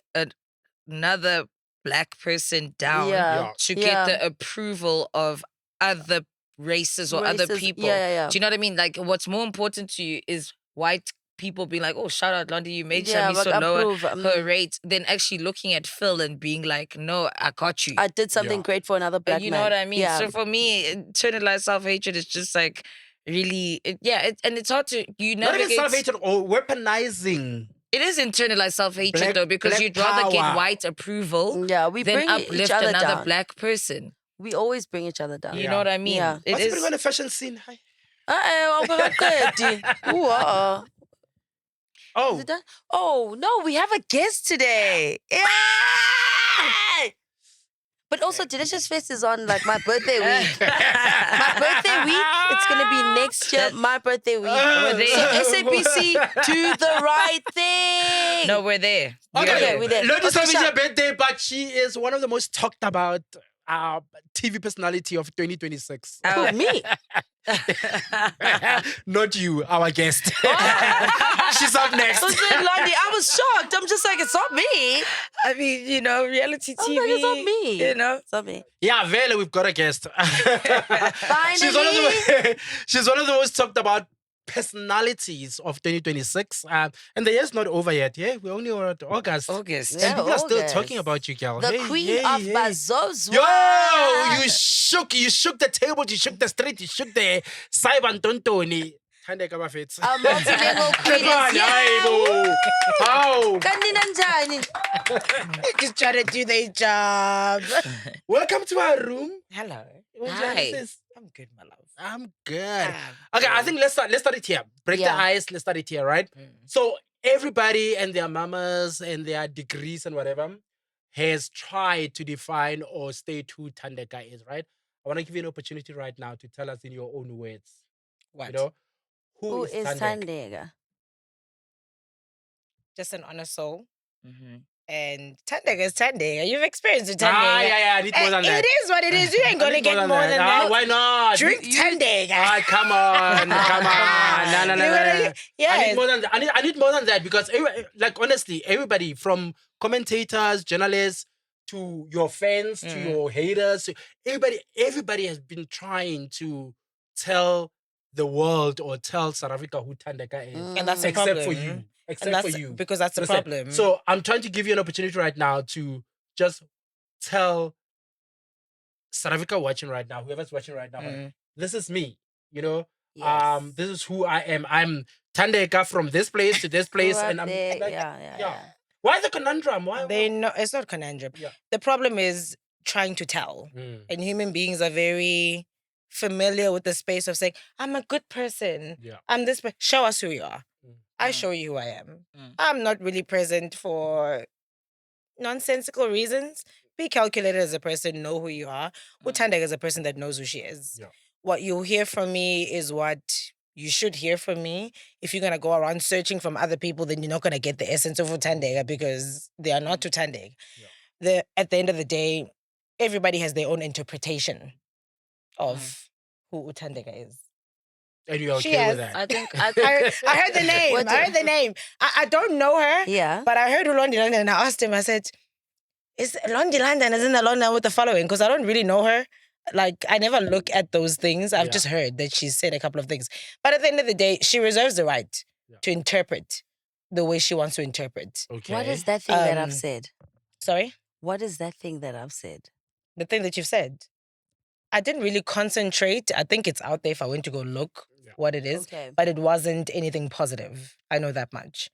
another black person down Yeah. to Yeah. get the approval of other races or other Races. people? Yeah. Do you know what I mean? Like, what's more important to you is white people being like, "Oh, shout out, Londie, you made Yeah, Shami but so lower approve, her rate," than actually looking at Phil and being like, "No, I got you." I did something Yeah. great for another black You man. know what I mean? Yeah. So for me, internalized self-hatred is just like really, and it's hard to Not navigate. even self-hatred or weaponizing. It is internalized self-hatred Black- though, because black you'd rather get power. white approval Yeah, we than bring each uplift other another down. black person. We always bring each other down. You know what I mean? Yeah. It What's is. been on the fashion scene? Hi. Ooh, Oh, Is it done? Oh, no, we have a guest today. Yay! But also, Delicious Fest is on like my birthday week. My birthday week, it's going to be next year, my birthday week. So SABC, do the right thing. No, we're there. Okay, we're there. Londie Okay, celebrating Sha- her birthday, but she is one of the most talked about TV personality of 2026. Oh, me? Not you, our guest. She's up next. So said Londie, I was shocked. I'm just like, it's not me. I mean, reality I'm TV. like, it's not me. It's not me. Yeah, Vele, we've got a guest. Finally. She's one of the most talked about personalities of 2026. And the year's not over yet. Yeah, we're only at August. August. And Yeah, people are still August. talking about you, girl. The Hey, queen hey, of hey. Bazos. Yo, you shook the table, you shook the street, you shook the Cyber Tontoni. Thandeka Bafethu. A multilingual queen Come on, is hayi bo. How? Kanina njani? Just trying to do their job. Welcome to our room. Hello. Hi. I'm good, my love. I'm good. Okay, I think let's start it here. Break the Yeah. ice. Let's start it here, right? So everybody and their mamas and their degrees and whatever has tried to define or state who Thandeka is, right? I want to give you an opportunity right now to tell us in your own words. What? You know, Who is Thandeka? Thandeka? Just an honest soul. Mm-hmm. And Thandeka is Thandeka. You've experienced with Thandeka. Yeah, I need more than that. It is what it is. You ain't I going to need get more than that. Why not? Drink Thandeka. Come on, come on. No. I Yes. need more than that. I need more than that because, like, honestly, everybody from commentators, journalists, to your fans, to your haters, everybody has been trying to tell the world or tell South Africa who Thandeka is, And that's the except problem. for you. Except And that's for you. because that's the Listen, problem. So I'm trying to give you an opportunity right now to just tell South Africa watching right now, whoever's watching right now, this is me. You know, Yes. this is who I am. I'm Thandeka from this place to this place, Who and are I'm they? like, Yeah. Why the conundrum? Why? They know it's not conundrum. Yeah. The problem is trying to tell. And human beings are very familiar with the space of saying, I'm a good person. Yeah. I'm this person. Show us who you are. I show you who I am. I'm not really present for nonsensical reasons. be calculated as a person, know who you are. Thandeka is a person that knows who she is. Yeah. What you'll hear from me is what you should hear from me. If you're gonna go around searching from other people, then you're not gonna get the essence of Thandeka because they are not Thandeka. Yeah. At the end of the day, everybody has their own interpretation of who Thandeka is. And you're She okay has. with that? I think I heard the name. What I heard the name. I don't know her. Yeah. But I heard Londie London and I asked him, I said, is Londie London isn't the London with the following? Because I don't really know her. Like, I never look at those things. I've just heard that she said a couple of things. But at the end of the day, she reserves the right to interpret the way she wants to interpret. Okay. What is that thing that I've said? Sorry? What is that thing that I've said? The thing that you've said. I didn't really concentrate. I think it's out there if I went to go look what it is. Okay. But it wasn't anything positive. I know that much.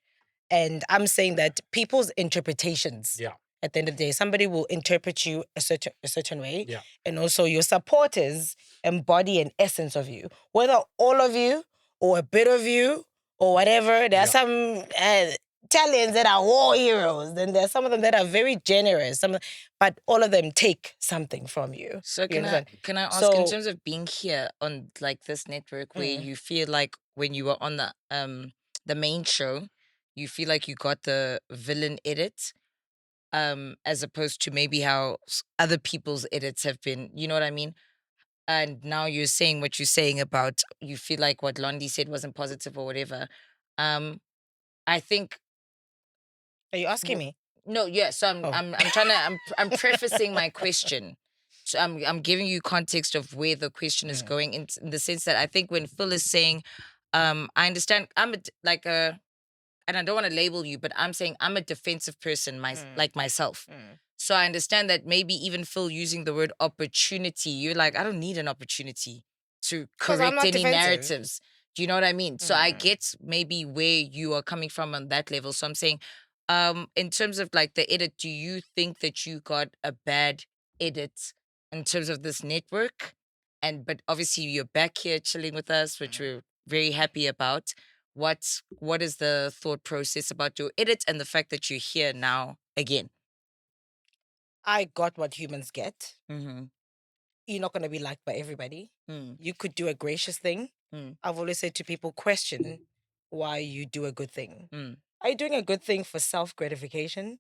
And I'm saying that people's interpretations, at the end of the day, somebody will interpret you a certain way. Yeah. And also your supporters embody an essence of you. Whether all of you or a bit of you or whatever, there are some Italians that are war heroes. Then there are some of them that are very generous. But all of them take something from you. So You can I ask, So- in terms of being here on like this network where you feel like when you were on the main show, you feel like you got the villain edit, as opposed to maybe how other people's edits have been, you know what I mean? And now you're saying what you're saying about you feel like what Londie said wasn't positive or whatever. I think Are you asking me? no, yeah. So Oh. I'm trying to I'm prefacing my question. So I'm giving you context of where the question is going in the sense that I think when Phil is saying, I understand and I don't want to label you, but I'm saying I'm a defensive person like myself. So I understand that maybe even Phil using the word opportunity, you're like, I don't need an opportunity to 'Cause I'm correct not any defensive. narratives. Do you know what I mean? So I get maybe where you are coming from on that level. So I'm saying, in terms of like the edit, do you think that you got a bad edit in terms of this network? But obviously you're back here chilling with us, which we're very happy about. What is the thought process about your edit and the fact that you're here now again? I got what humans get. Mm-hmm. You're not going to be liked by everybody. Mm. You could do a gracious thing. I've always said to people, question why you do a good thing. Are you doing a good thing for self-gratification?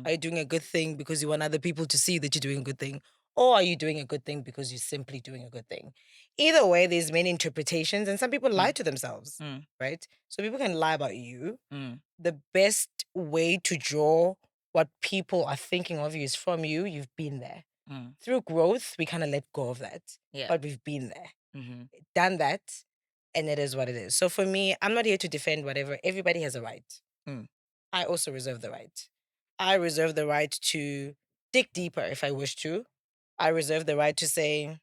Are you doing a good thing because you want other people to see that you're doing a good thing? Or are you doing a good thing because you're simply doing a good thing? Either way, there's many interpretations and some people lie to themselves, right? So people can lie about you. The best way to draw what people are thinking of you is from you. You've been there. Through growth, we kind of let go of that. Yeah. But we've been there, done that, and it is what it is. So for me, I'm not here to defend whatever. Everybody has a right. I also reserve the right. I reserve the right to dig deeper if I wish to. I reserve the right to say,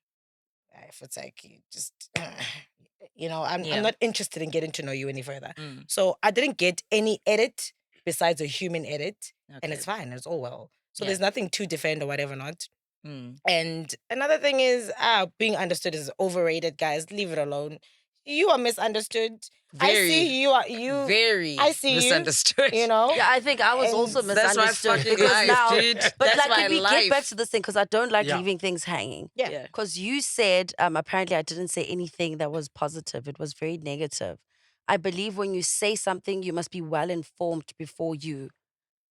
if it's like, you just, I'm not interested in getting to know you any further. So I didn't get any edit besides a human edit, and it's fine. It's all well. So there's nothing to defend or whatever not. And another thing is, being understood is overrated, guys. Leave it alone. You are misunderstood. I see you. Very I see misunderstood. You know. Yeah, I think I was And also that's why I misunderstood fucking because lied, now, dude. but That's like, why can we life. get back to this thing? Because I don't like Yeah. leaving things hanging. Yeah. Because you said, apparently I didn't say anything that was positive. It was very negative. I believe when you say something, you must be well informed before you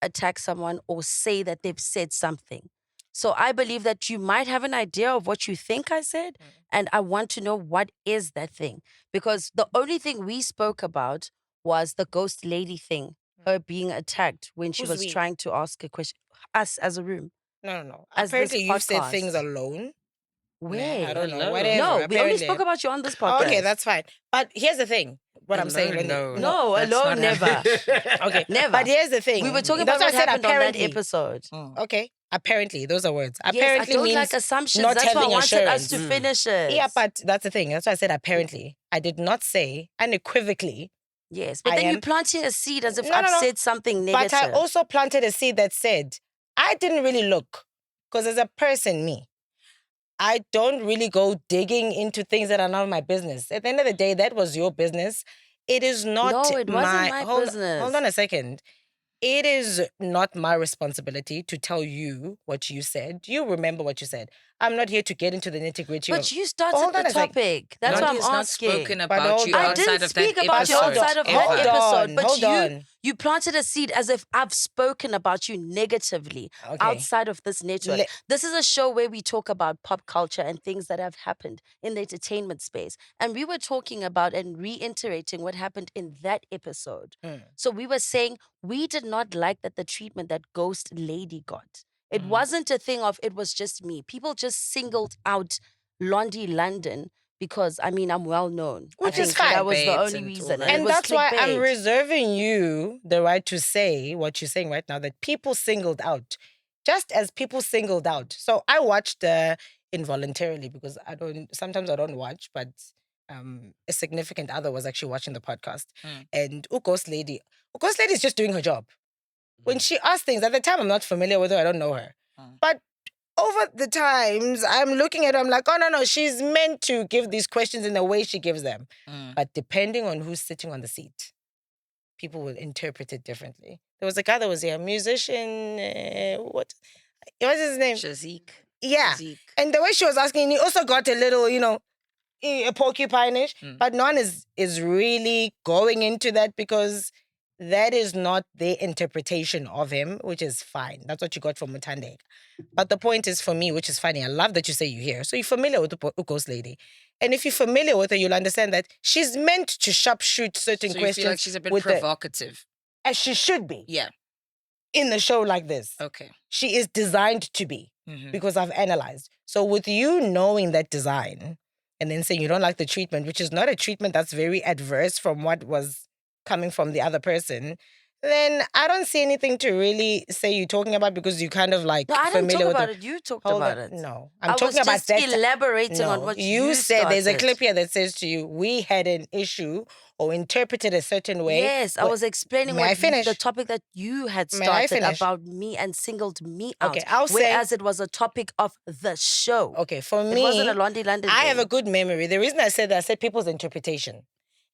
attack someone or say that they've said something. So I believe that you might have an idea of what you think I said, and I want to know what is that thing. Because the only thing we spoke about was the ghost lady thing, her being attacked when she Who's was we? trying to ask a question. Us as a room. No. As this Apparently, you've said podcast. things alone. Where? I don't know. Hello. Whatever. No, we only apparently. spoke about you on this podcast. Okay, that's fine. But here's the thing. What I'm saying. Alone, Londie. No, that's alone, not never. Okay. Never. But here's the thing. We were talking That's about why what I said happened on that apparently. episode. Okay. Apparently, those are words. Yes, I Apparently don't means like assumptions. not That's why I having wanted us to assurance. finish it. Yeah, but that's the thing. That's why I said apparently. I did not say unequivocally. Yes, but I then am- you're planting a seed as if No, I've no, no. said something negative. But I also planted a seed that said, I didn't really look. Because as a person, me, I don't really go digging into things that are none of my business. At the end of the day, that was your business. It is not No, it wasn't my hold, business. Hold on a second. It is not my responsibility to tell you what you said. You remember what you said. I'm not here to get into the nitty-gritty But of... you started Hold on the a sec. topic. That's Londie what I'm has not asking. spoken But about hold you on. I outside didn't of that speak about you episode. outside of ever. that episode, but Hold on. you planted a seed as if I've spoken about you negatively Okay. outside of this network. Le- This is a show where we talk about pop culture and things that have happened in the entertainment space. And we were talking about and reiterating what happened in that episode. So we were saying we did not like that the treatment that Ghost Lady got. It wasn't a thing of it was just me. People just singled out Londie London because I'm well known. Which I is think fine. that was the Clickbait only and all reason. that. And it And was that's why I'm clickbait. reserving you the right to say what you're saying right now, that people singled out, just as people singled out. So I watched involuntarily because sometimes I don't watch, but a significant other was actually watching the podcast. And Ghost Lady is just doing her job. When she asks things, at the time I'm not familiar with her, I don't know her. But over the times, I'm looking at her, I'm like, oh, no, she's meant to give these questions in the way she gives them. But depending on who's sitting on the seat, people will interpret it differently. There was a guy that was here, a musician, what's his name? Shazik. Yeah. Shazik. And the way she was asking, he also got a little, a porcupine-ish. But no one is really going into that because that is not their interpretation of him, which is fine. That's what you got from Thandeka. But the point is for me, which is funny, I love that you say you're here. So you're familiar with the Ghost Lady. And if you're familiar with her, you'll understand that she's meant to sharpshoot certain So you questions. feel like she's a bit with provocative. as she should be. Yeah. In the show like this. Okay. She is designed to be because I've analyzed. So with you knowing that design and then saying you don't like the treatment, which is not a treatment that's very adverse from what was coming from the other person, then I don't see anything to really say you're talking about because you kind of like No, I didn't familiar talk with about it. it. You talked Hold about on. it. No, I I'm talking was about just that. elaborating on what you said. There's a started. clip here that says to you, we had an issue or interpreted a certain way. Yes, I was explaining May I finish? the topic that you had May I started finish? about me and singled me out. Okay, I'll say- whereas it was a topic of the show. Okay, for It me, wasn't a Londie London I have thing. a good memory. The reason I said that, I said people's interpretation.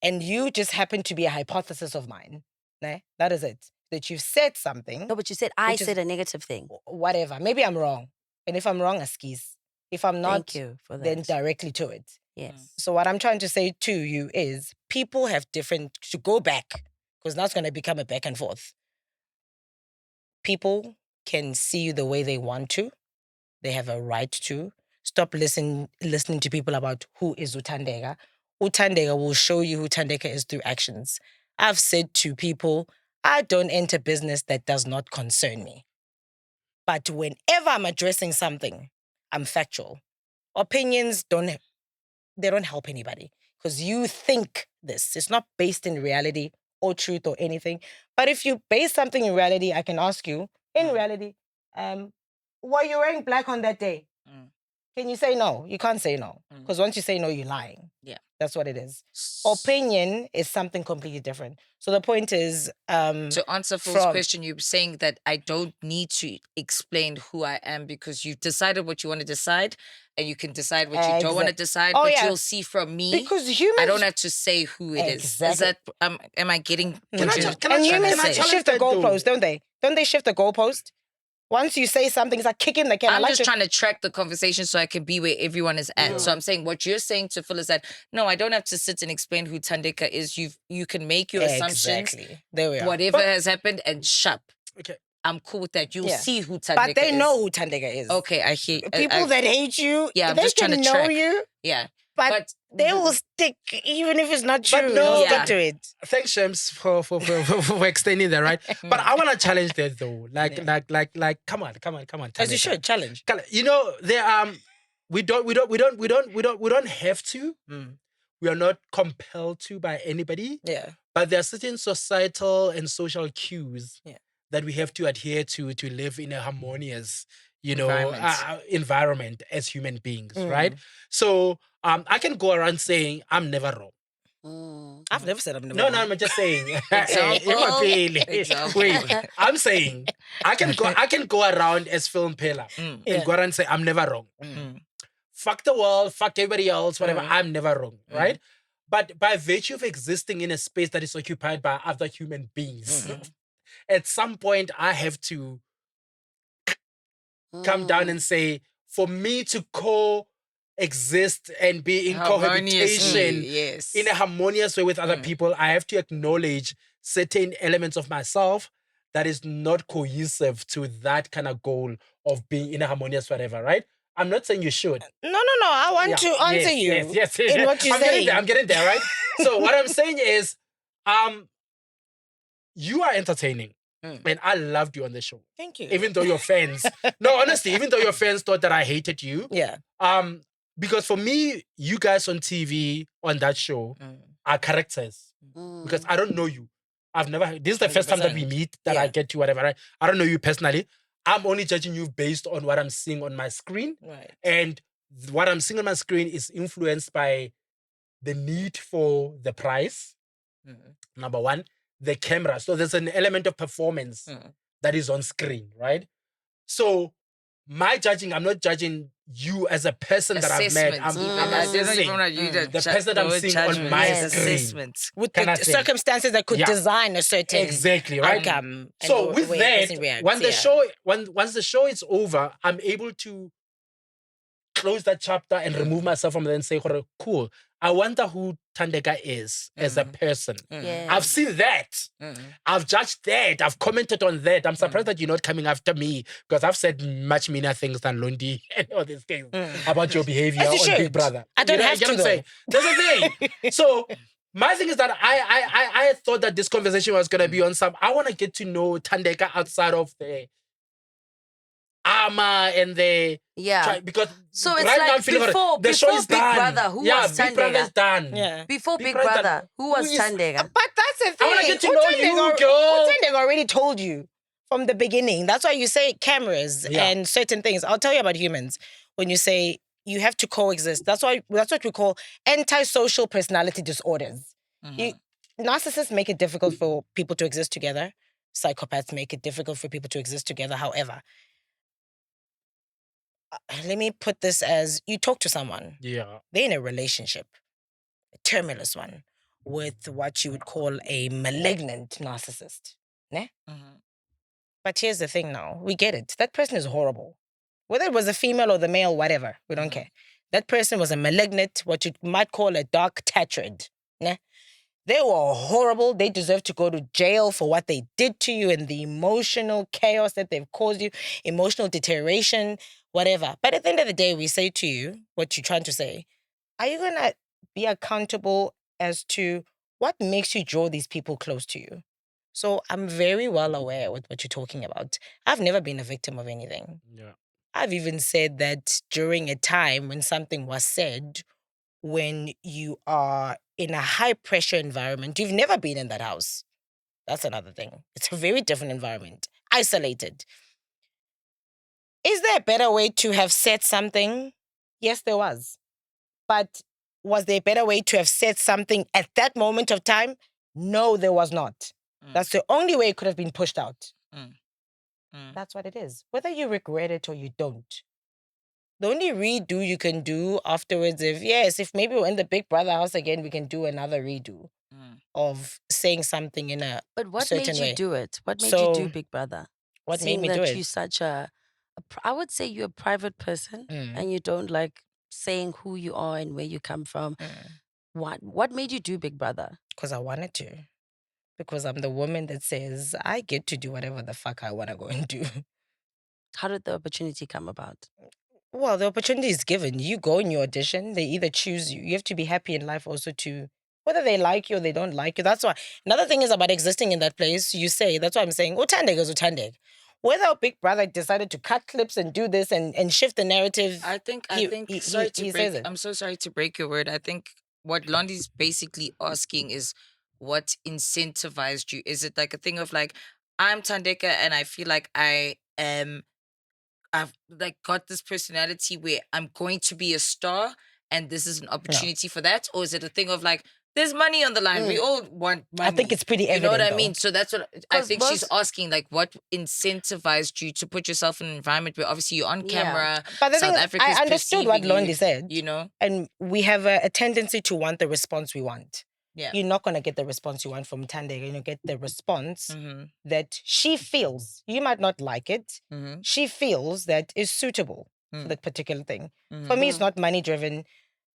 And you just happen to be a hypothesis of mine. Né? That is it. That you've said something. No, but you said I Which is- said a negative thing. Whatever. Maybe I'm wrong. And if I'm wrong, skis. If I'm not, Thank you for that. then directly to it. Yes. So what I'm trying to say to you is people have different, to go back, because now it's going to become a back and forth. People can see you the way they want to. They have a right to. Stop listening to people about who is Thandeka. Thandeka will show you who Thandeka is through actions. I've said to people, I don't enter business that does not concern me. But whenever I'm addressing something, I'm factual. Opinions don't help anybody because you think this. It's not based in reality or truth or anything. But if you base something in reality, I can ask you, in reality, were you wearing black on that day? Can you say no? You can't say no. Because once you say no, you're lying. Yeah. That's what it is. Opinion is something completely different. So the point is... to answer Phil's question, you're saying that I don't need to explain who I am because you've decided what you want to decide and you can decide what you don't want to decide, Oh, but yeah. you'll see from me. Because humans... I don't have to say who it is. Is that, am I getting what you're And trying to humans say? shift the goalpost, don't they? Don't they shift the goalpost? Once you say something, it's like kicking the can. I'm just trying to track the conversation so I can be where everyone is at. So I'm saying what you're saying to Phil is that, no, I don't have to sit and explain who Thandeka is. You can make your assumptions, Exactly. There we are. whatever has happened, and shut. Okay. I'm cool with that. You'll Yeah. see who Thandeka is. But they know who Thandeka is. Okay, I hear. People that hate you, Yeah, I'm they just can trying to know track. you, Yeah. but they will stick, even if it's not true. no- They'll Yeah. stick to it. Thanks, Shams, for extending that, right? But I want to challenge that though. Like, come on. As you Thandeka. should, challenge. You know, there we don't have to. We are not compelled to by anybody. Yeah. But there are certain societal and social cues Yeah. that we have to adhere to live in a harmonious, Environment. environment as human beings, right? So I can go around saying I'm never wrong. I've never said I'm never No, wrong. I'm just saying. Example. Wait, I'm saying I can go around as Film Pela and go around and say I'm never wrong. Fuck the world, fuck everybody else, whatever. I'm never wrong, right? But by virtue of existing in a space that is occupied by other human beings, at some point I have to come down and say, for me to coexist and be in cohabitation yes. in a harmonious way with other people, I have to acknowledge certain elements of myself that is not cohesive to that kind of goal of being in a harmonious whatever, right? I'm not saying you should. No. I want to answer you Yes. in what you say. I'm getting there, right? So what I'm saying is, you are entertaining. And I loved you on the show. Thank you. Even though your fans, no, honestly, even though your fans thought that I hated you. Yeah. Because for me, you guys on TV, on that show, are characters. Because I don't know you. This is the first time that we meet, that I get to whatever. Right? I don't know you personally. I'm only judging you based on what I'm seeing on my screen. Right. And what I'm seeing on my screen is influenced by the need for the price, number one, the camera. So there's an element of performance that is on screen, right? So my judging, I'm not judging you as a person that I've met. I'm assessing the person that I'm seeing on my screen. With the circumstances that could design a certain exactly, right? outcome. So with that, once the show is over, I'm able to close that chapter and remove myself from there and say, cool, I wonder who Thandeka is as a person. I've seen that. I've judged that. I've commented on that. I'm surprised that you're not coming after me, because I've said much meaner things than Londie and all these things about your behavior on Big Brother. I don't have to, though. That's the thing. So my thing is that I thought that this conversation was going to be on I want to get to know Thandeka outside of the armor and the because so it's right like now I'm feeling before the show is Big done. Brother, who was Big Brother's Thandeka? done. Yeah. Before Big Brother, who was Thandeka? But that's the thing. I want to get to know you, girl. Thandeka already told you from the beginning. That's why you say cameras and certain things. I'll tell you about humans. When you say you have to coexist, that's what we call antisocial personality disorders. Narcissists make it difficult for people to exist together. Psychopaths make it difficult for people to exist together. However, let me put this as, you talk to someone. Yeah. They're in a relationship, a tumultuous one, with what you would call a malignant narcissist. Ne? But here's the thing now. We get it. That person is horrible. Whether it was the female or the male, whatever, we don't care. That person was a malignant, what you might call a dark tetrad. Ne? They were horrible. They deserve to go to jail for what they did to you and the emotional chaos that they've caused you, emotional deterioration, whatever. But at the end of the day, we say to you, what you're trying to say, are you going to be accountable as to what makes you draw these people close to you? So I'm very well aware with what you're talking about. I've never been a victim of anything. Yeah. I've even said that during a time when something was said, when you are in a high-pressure environment, you've never been in that house. That's another thing. It's a very different environment. Isolated. Is there a better way to have said something? Yes, there was. But was there a better way to have said something at that moment of time? No, there was not. That's the only way it could have been pushed out. That's what it is. Whether you regret it or you don't. The only redo you can do afterwards, if maybe we're in the Big Brother house again, we can do another redo of saying something in a But what certain made you way. do it? What made you do Big Brother? What Seeing made me do that it? you're such I would say you're a private person and you don't like saying who you are and where you come from. What made you do Big Brother? Because I wanted to. Because I'm the woman that says, I get to do whatever the fuck I want to go and do. How did the opportunity come about? Well, the opportunity is given. You go in your audition, they either choose you. You have to be happy in life also to, whether they like you or they don't like you. That's why. Another thing is about existing in that place. You say, that's why I'm saying, Thandeka is Thandeka. Whether Big Brother decided to cut clips and do this and shift the narrative. I think, he sorry says to break, it. I'm so sorry to break your word. I think what Londie's basically asking is what incentivized you? Is it like a thing of like, I'm Thandeka and I feel like I've like got this personality where I'm going to be a star and this is an opportunity for that? Or is it a thing of like, there's money on the line. We all want money. I think it's pretty evident. You know what I though. mean? So that's what I think she's asking. Like, what incentivized you to put yourself in an environment where obviously you're on camera? But the South thing, Africa's I understood what perceiving Londie said. You know? And we have a tendency to want the response we want. you're not going to get the response you want from Thandeka. You're going to get the response that she feels. You might not like it. She feels that is suitable for that particular thing. For me, it's not money driven.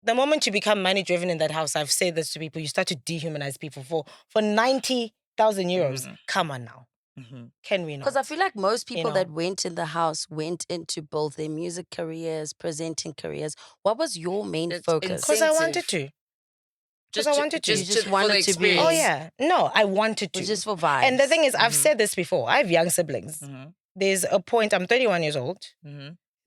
The moment you become money driven in that house, I've said this to people, you start to dehumanize people for 90,000 euros. Come on now. Can we not? Because I feel like most people know. that went in the house went into both their music careers, presenting careers. What was your main focus? Because I wanted to. Because I wanted to. You just wanted to be. Oh, yeah. No, I wanted to. It was just for vibes. And the thing is, I've said this before. I have young siblings. There's a point, I'm 31 years old.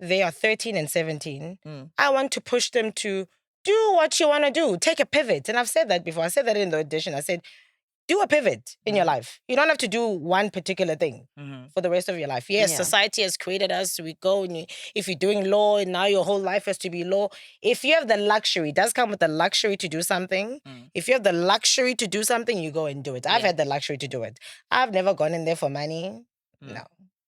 They are 13 and 17. I want to push them to do what you want to do. Take a pivot. And I've said that before. I said that in the audition. I said, do a pivot in your life. You don't have to do one particular thing for the rest of your life. Yes, society has created us. We go, and if you're doing law, and now your whole life has to be law. If you have the luxury, it does come with the luxury to do something. If you have the luxury to do something, you go and do it. I've had the luxury to do it. I've never gone in there for money. No.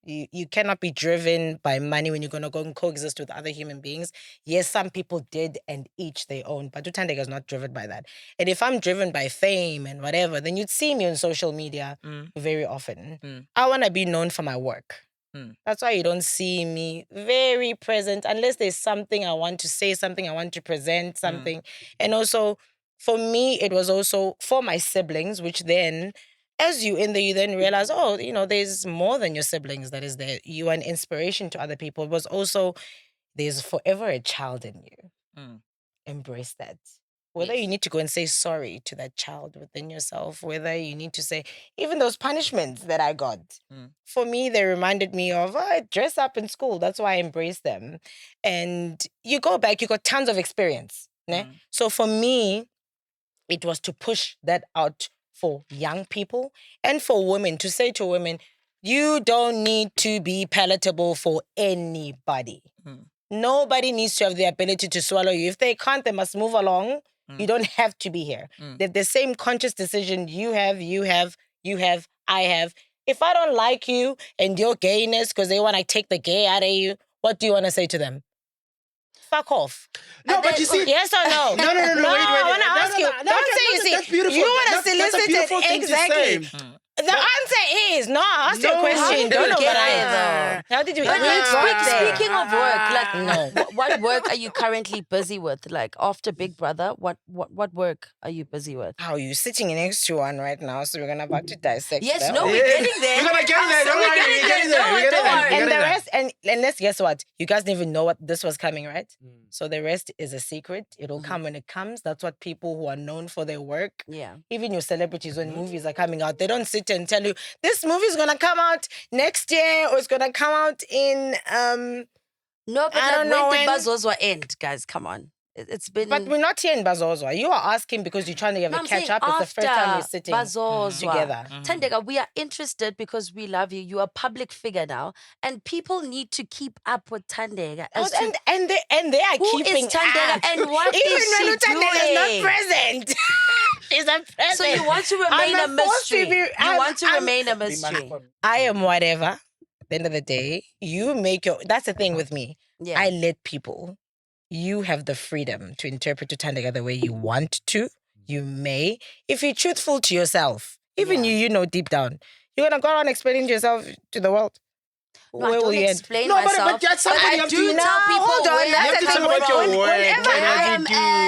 You cannot be driven by money when you're going to go and coexist with other human beings. Yes, some people did, and each their own. But Thandeka is not driven by that. And if I'm driven by fame and whatever, then you'd see me on social media very often. I want to be known for my work. That's why you don't see me very present unless there's something I want to say, something I want to present, something. And also, for me, it was also for my siblings, which then... As you in there, you then realize, oh, there's more than your siblings that is there. You are an inspiration to other people. It was also, there's forever a child in you. Embrace that. Whether you need to go and say sorry to that child within yourself, whether you need to say, even those punishments that I got, for me, they reminded me of, I dress up in school. That's why I embrace them. And you go back, you got tons of experience. So for me, it was to push that out for young people and for women, to say to women, you don't need to be palatable for anybody. Nobody needs to have the ability to swallow you. If they can't, they must move along. You don't have to be here. They're the same conscious decision you have, I have. If I don't like you and your gayness because they want to take the gay out of you, what do you want to say to them? Fuck off. No, but you see... Yes or no? No, wait. I want to ask you. Don't say you see. That's beautiful. You want to That's a solicit beautiful it. thing to Exactly. say. The answer is, no, I asked you a question. How did Don't you know get what there, though? How did you But get speaking of work, what work are you currently busy with? Like after Big Brother, what work are you busy with? How are you sitting next to one right now? So we're gonna about to dissect. Yes, that. no, we're getting there. We're gonna get there. Don't worry, we're getting there. And the rest, and let's guess what? You guys didn't even know what this was coming, right? So the rest is a secret. It'll come when it comes. That's what people who are known for their work. Yeah. Even your celebrities, when movies are coming out, they don't sit and tell you this movie is gonna come out next year or it's gonna come out in No, but I don't know when did when. Bazozwa end, guys? Come on. It's been... But we're not here in Bazozwa. You are asking because you're trying to have a catch up. It's the first time we're sitting together. Thandeka, we are interested because we love you. You are a public figure now, and people need to keep up with Thandeka. And they are who keeping is Thandeka up. and what Even is she when Thandeka is doing? not present. She's not present. So you want to remain a I'm supposed to mystery. be- You want to remain a mystery. I am whatever. At the end of the day, you make your... That's the thing with me. Yeah. I let people... You have the freedom to interpret Thandeka the way you want to. You may. If you're truthful to yourself, even you know deep down, you're going to go around explaining to yourself to the world. No, I Where will don't you end? explain No, but myself. that's something you I have do to- tell No, people hold on, where that's You have the to thing. talk about your work.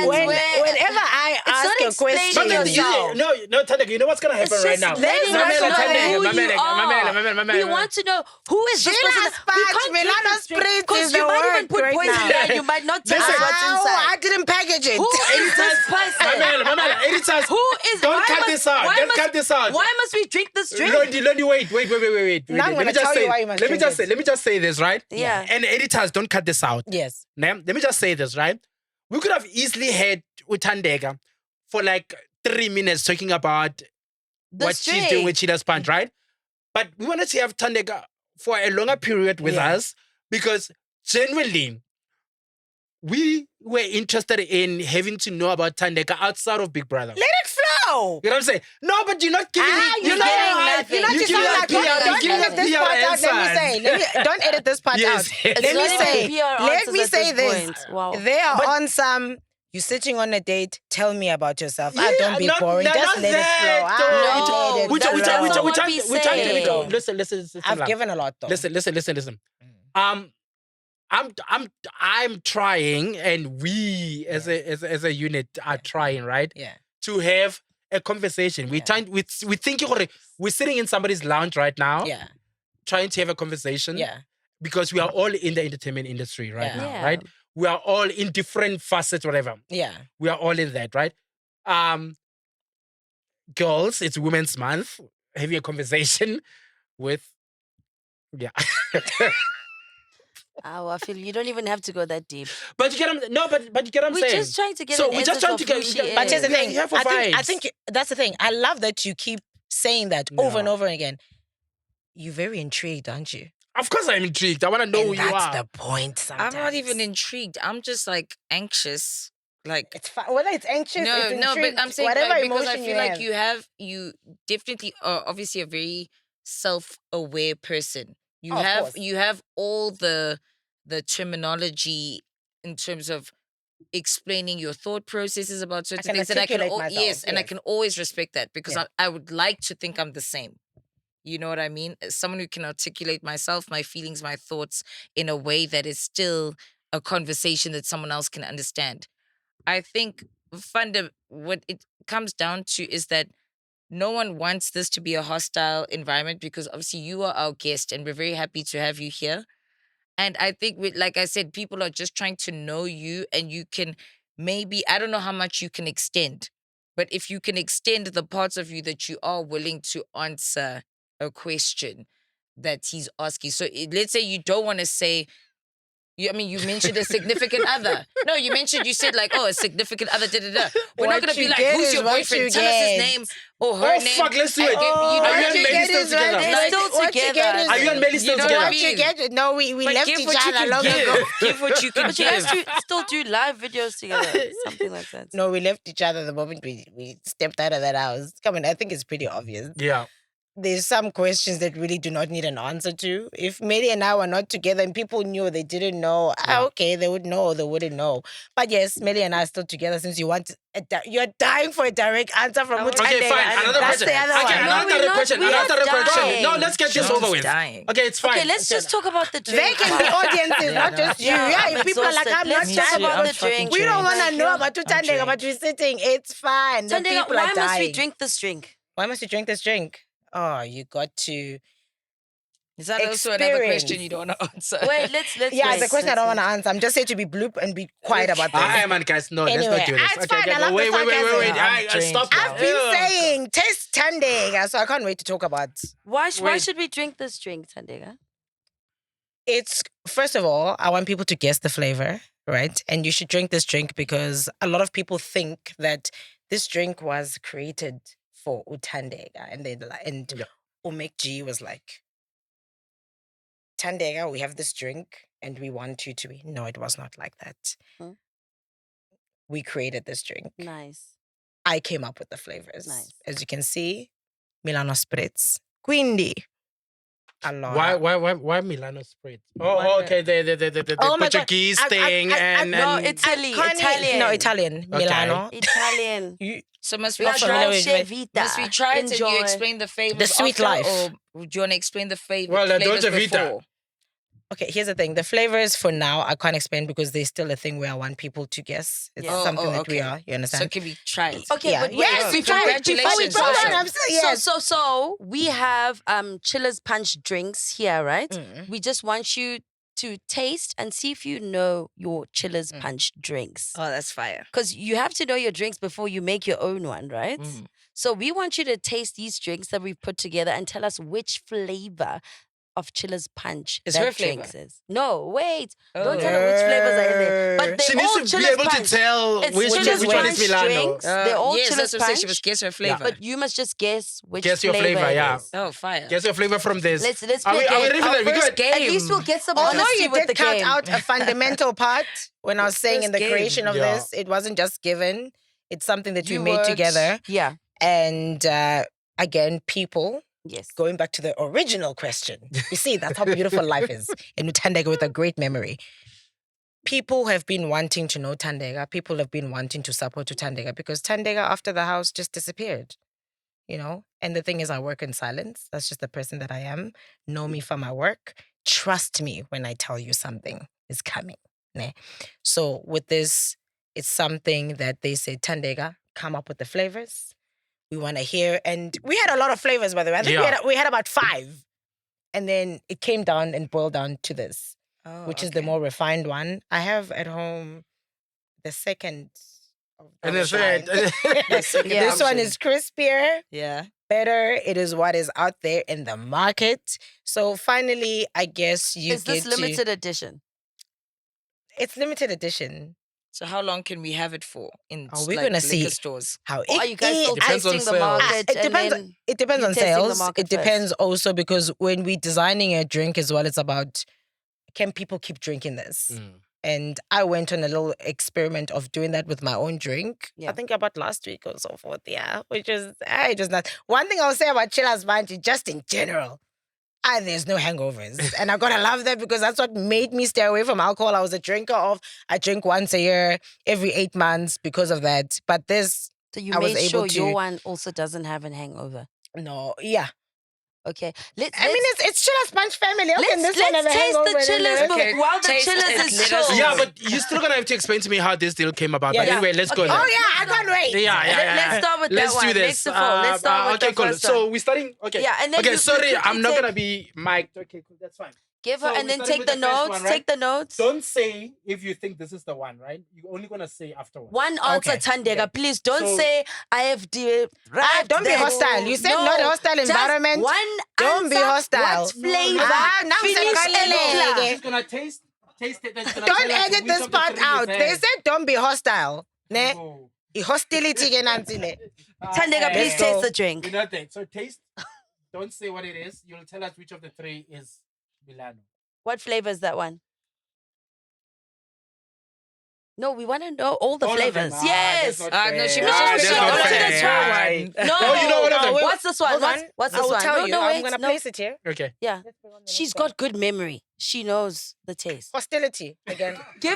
Whenever I ask a question, explaining yourself. No, Thandeka, you know what's gonna happen It's right just now? letting us know who you are. Mamela. We want to know who is this person. Because you might even put poison there. You might not tell us what's inside. I didn't package it. Who is this person? Mamela, editors. Who is? Don't why cut must- this out. why Don't must- cut this out. Why must we drink this drink? Londie, wait. Now I'm gonna tell you why you must Let me drink just it. say. Let me just say this, right? Yeah. And editors, don't cut this out. Yes. Now, let me just say this, right? We could have easily had with Thandeka for like 3 minutes talking about what she's doing with Chillias Punch, right? But we wanted to have Thandeka for a longer period with us because genuinely, we were interested in having to know about Thandeka outside of Big Brother. Let it flow. You know what I'm saying? No, but you're not giving you're getting nothing. You're not You're just giving like, a PR, don't you're giving edit a this PR part out. answer. Don't edit this part Yes. out. It's Let not me even say, PR let answers me at say this this. point. Wow. They are on some You're sitting on a date. Tell me about yourself. Yeah, Don't be not- boring. not Just let it that, flow. though. Let it No, that's flow. not what we we're trying to say. listen. I've love. given a lot though. Listen. I'm trying, and we as a unit are trying, right? Yeah. To have a conversation. We think we're sitting in somebody's lounge right now, Yeah. trying to have a conversation. Yeah. Because we are all in the entertainment industry right now, Yeah. right? We are all in different facets, whatever. Yeah. We are all in that, right? Girls, it's Women's Month. Having a conversation with, yeah. Oh, I feel you don't even have to go that deep. But you get but you get what I'm We're saying. just trying to get So an we're just essence trying of to get. who she But here's the is. thing. Here for I vibes. think that's the thing. I love that you keep saying that over and Yeah. over again. You're very intrigued, aren't you? Of course, I'm intrigued. I want to know who And you are. that's the point. Sometimes I'm not even intrigued. I'm just like anxious. Like It's fine. Whether it's anxious, it's no, but intrigued, I'm saying whatever like, because I emotion feel you like have. you definitely are obviously a very self-aware person. You Oh, of have course. you have all the terminology in terms of explaining your thought processes about certain can things, and I can articulate myself, yes, and I yes. can always respect that because Yeah. I would like to think I'm the same. You know what I mean? As someone who can articulate myself, my feelings, my thoughts in a way that is still a conversation that someone else can understand. I think what it comes down to is that no one wants this to be a hostile environment because obviously you are our guest and we're very happy to have you here. And I think, like I said, people are just trying to know you, and you can maybe, I don't know how much you can extend, but if you can extend the parts of you that you are willing to answer a question that he's asking. So let's say you don't want to say, you mentioned a significant other. No, you said like, oh, a significant other, da-da-da. We're not What going to be you like, get who's is your what boyfriend? you Tell us his get. name or her Oh, name. fuck, let's do it. You know Are what you I and mean? Melly still together? They're still together. Are you and Melly still You know what I together? mean? What you get? No, we But left give each what you other can long give. ago. Give what you can But you guys give. still do live videos together, something like that. No, we left each other the moment we stepped out of that house. Come on, I think it's pretty obvious. Yeah. There's some questions that really do not need an answer to. If Mary and I were not together and people knew or they didn't know, okay, they would know or they wouldn't know. But yes, Mary and I are still together since you're dying for a direct answer from Muthandeka. Okay, fine. Another That's question. the other Okay, one. No, another we're question. not Another question. dying. No, let's get this John's over with. dying. Okay, it's fine. Okay, let's just talk about the They drink. can be audiences, Yeah, not no. just you. Yeah, Yeah, I'm if people are like, exhausted. I'm not Let's talk dying. about I'm the fucking drink. We don't want Like, to know you're- about Thandeka, but we're sitting. It's fine. The Thandeka, people why are dying. must we drink this drink? Why must you drink this drink? Oh, you got to. Is that also another question Experience. you don't want to answer? Wait, let's Yeah, wait, it's a question I don't want let's to answer. I'm just here to be bloop and be quiet about this. Ah, man, guys, no, Anyway, let's not do this. it's fine, I love wait, the wait, sarcasm. I'm stop. drained I've been Ew. saying taste Thandeka, so I can't wait to talk about. Why Wait. should we drink this drink, Thandeka? It's first of all, I want people to guess the flavor, right? And you should drink this drink because a lot of people think that this drink was created for Thandeka, and Yeah. MacG was like, Thandeka, we have this drink, and we want you to be. No, it was not like that. Hmm. We created this drink. Nice. I came up with the flavors. Nice. As you can see, Milano Spritz, Quindi, Why Milano Spritz? Oh, okay, the Oh my God. Portuguese I- thing and No, and- Italy. Italian. No, Italian. Okay. Milano. Italian. You, So must we Not try? familiar with it. Vita. Must we try it and Enjoy. you explain the flavors The sweet after, life. or do you want to explain the flavors? Well, the flavors Dolce Vita. before? okay, here's the thing. The flavors for now, I can't explain because there's still a thing where I want people to guess. It's Yeah. something Oh, that we okay. are. You So understand? can we try it? Okay, Yeah. but wait, Yes, before we congratulations. go Awesome. on, I'm still, yes. So we have Chillias Punch drinks here, right? Mm. We just want you to taste and see if you know your Chillias Punch drinks. Oh, that's fire. Because you have to know your drinks before you make your own one, right? Mm. So we want you to taste these drinks that we've put together and tell us which flavor of Chillias Punch Is that her drink flavor? is. No, wait. Don't Oh. tell them which flavors are in there. But she they're all needs to be Chillias able Punch. to tell It's which Chillias one Punch is Milano. drinks. They're all yes, Chillias that's what I'm saying. She Punch. must guess her flavor. But you must just guess which Guess your flavor, it yeah. is. oh, fire. Guess your flavor from this. Let's Are play we game. ready for that? We first good. game. At least we'll get some Although honesty you with the did cut game. out a fundamental part when I was saying in the First game. creation of Yeah. this, it wasn't just given. It's something that You we made worked- together. Yeah. And again, people, Yes. going back to the original question. You see, that's how beautiful life is. And Thandeka with a great memory. people have been wanting to know Thandeka. People have been wanting to support to Thandeka because Thandeka after the house just disappeared. And the thing is, I work in silence. That's just the person that I am. Know me for my work. Trust me when I tell you something is coming. Ne? So with this, it's something that they said, Thandeka, come up with the flavors. We want to hear. And we had a lot of flavors, by the way. I think we had about 5. And then it came down and boiled down to this, which is the more refined one. I have at home the second. And that's right. This one is crispier. Yeah. Better. It is what is out there in the market. So finally, I guess Is this limited edition? It's limited edition. So how long can we have it for in we're gonna see liquor stores? How Or are you guys still Depends on testing the sales. market? It depends on testing the sales. market It depends also because when we're designing a drink as well, it's about can people keep drinking this? And I went on a little experiment of doing that with my own drink. Yeah. I think about last week or so forth, which is just not. One thing I'll say about Chillias Banji, just in general, there's no hangovers. And I gotta love that because that's what made me stay away from alcohol. I was a drinker I drink once a year, every 8 months because of that. But this, So you I was made able sure to- your one also doesn't have a hangover. no, yeah. Okay. I mean, it's Chillias Punch family. How can this one have Let's a taste hangover? the Chillias Okay, while the taste Chillias it. is Let us chilled. Yeah, but you're still gonna have to explain to me how this deal came about. But Yeah. anyway, let's go. Okay. then. Oh yeah, I can't wait. Yeah. Let's start with Let's that do one. this. Next of all, let's start with okay, the cool. first So one. we're starting. Okay. Yeah, and then okay. you Sorry, quickly I'm not take- gonna be mic'd. Okay, cool. That's fine. Give her So and we're then starting take with the the first notes. one, right? Take the notes. Don't say if you think this is the one, right? You're only gonna say afterwards. One answer, Okay. Thandeka. Please don't So- say I have derived. Don't be that." hostile. You said No, not hostile just environment. One Don't be answer, hostile. What flavor? now Finish Sekalele. and She's gonna taste it. Then she's gonna Don't tell us edit which this of the part 3 is out. They hers. said don't be hostile. Ne? Oh. Hostility ke nansi le. Thandeka, please So- taste the drink. You know that. So taste. Don't say what it is. You'll tell us which of the 3 is Milano. What flavor is that one? No, we want to know all the All of them. flavors. Ah, Yes. that's not No, fair. she No, must just she pick don't one. want to Fair. try. No. Oh, you know one of them. What's this one? Hold on. What's I this will one? tell No, you. no, wait. I'm gonna no. place it here. Okay. Yeah. She's got good memory. She knows the taste. Hostility again. Wait,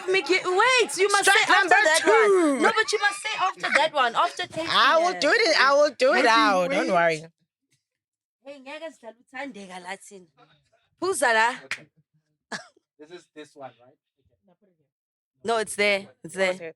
you must Strike say after number that 2. one. No, but you must say after that one. After tasting I will do it. I will do it out. Don't worry. Hey, ngeke sidlale uThandeka lathini. Phuza la. This is this one, right? No, it's there. It's there.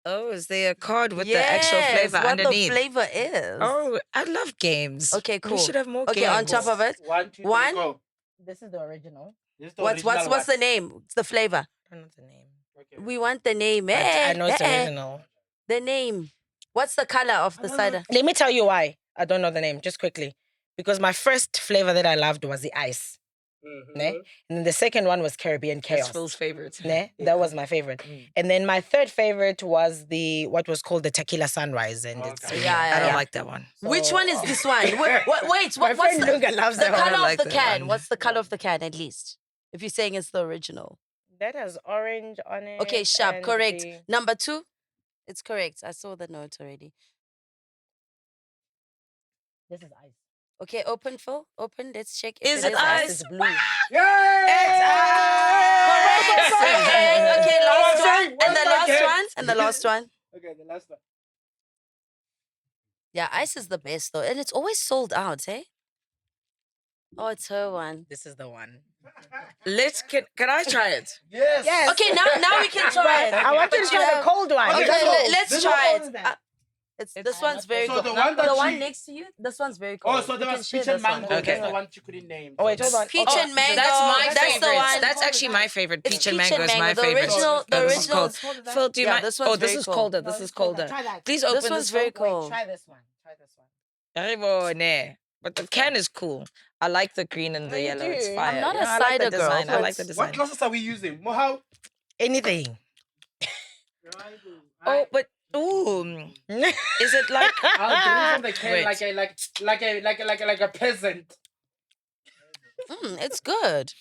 Oh, is there a card with the actual Yes, flavor what underneath? the flavor is. Oh, I love games. Okay, cool. We should have more Okay, games. on top of it, 1, 2, 3, One. go. This is the original. This is the what's original the one. name? It's the flavor. I don't know the name. Okay. We want the name. But I know it's Eh. original. The name. What's the color of the cider? Let me tell you why I don't know the name, just quickly. Because my first flavor that I loved was the ice. Mhm. Ne? And then the second one was Caribbean That's Chaos. Phil's favorite. Ne? That was my favorite. And then my third favorite was what was called the Tequila Sunrise. And it's Okay. Yeah, I don't yeah. like that one. Which one is this one? Wait, my what's friend the, Lunga loves that one. color like of the that can? one. What's the color of the can at least? If you're saying it's the original. That has orange on it. Okay, sharp, and correct. the- Number 2, it's correct. I saw the note already. This is ice. Okay, open, Phil. Open. Let's check. if Is it it is ice? This is blue. Correct. Correct. Okay, last Okay, one. And the once last again. one. And the last one. Okay, the last one. Yeah, ice is the best though. And it's always sold out, eh? Oh, it's her one. This is the one. Can I try it? Yes. Yes. Okay, now we can try it. I want you to But you try the have- cold one. Okay, Okay, so let's this try one it. is that? This one's very So cool. the one that The one she- next to you, this one's very cool. Oh, so there We can was share peach and this one. mango. Okay. That's the one she couldn't name. Oh, wait, hold on. Peach Oh, and mango. That's my That's favorite. the one. That's actually my favorite. It's Peach and mango is my The favorite. original, the Oh, this is original. cold. Phil, do you Yeah, mind? this one's Oh, this very is cool. colder. This is colder. Try that. Please open This one's very one. cool. Try this one. Try this one. Arrivone. But the can is cool. I like the green and the You yellow. It's do. fire. I'm not a I like the cider girl, design. I but- like the What design. glasses are we using? Mohau? Anything. Oh, but ooh, is it like? I'll drink from the can Wait. like a peasant. It's good.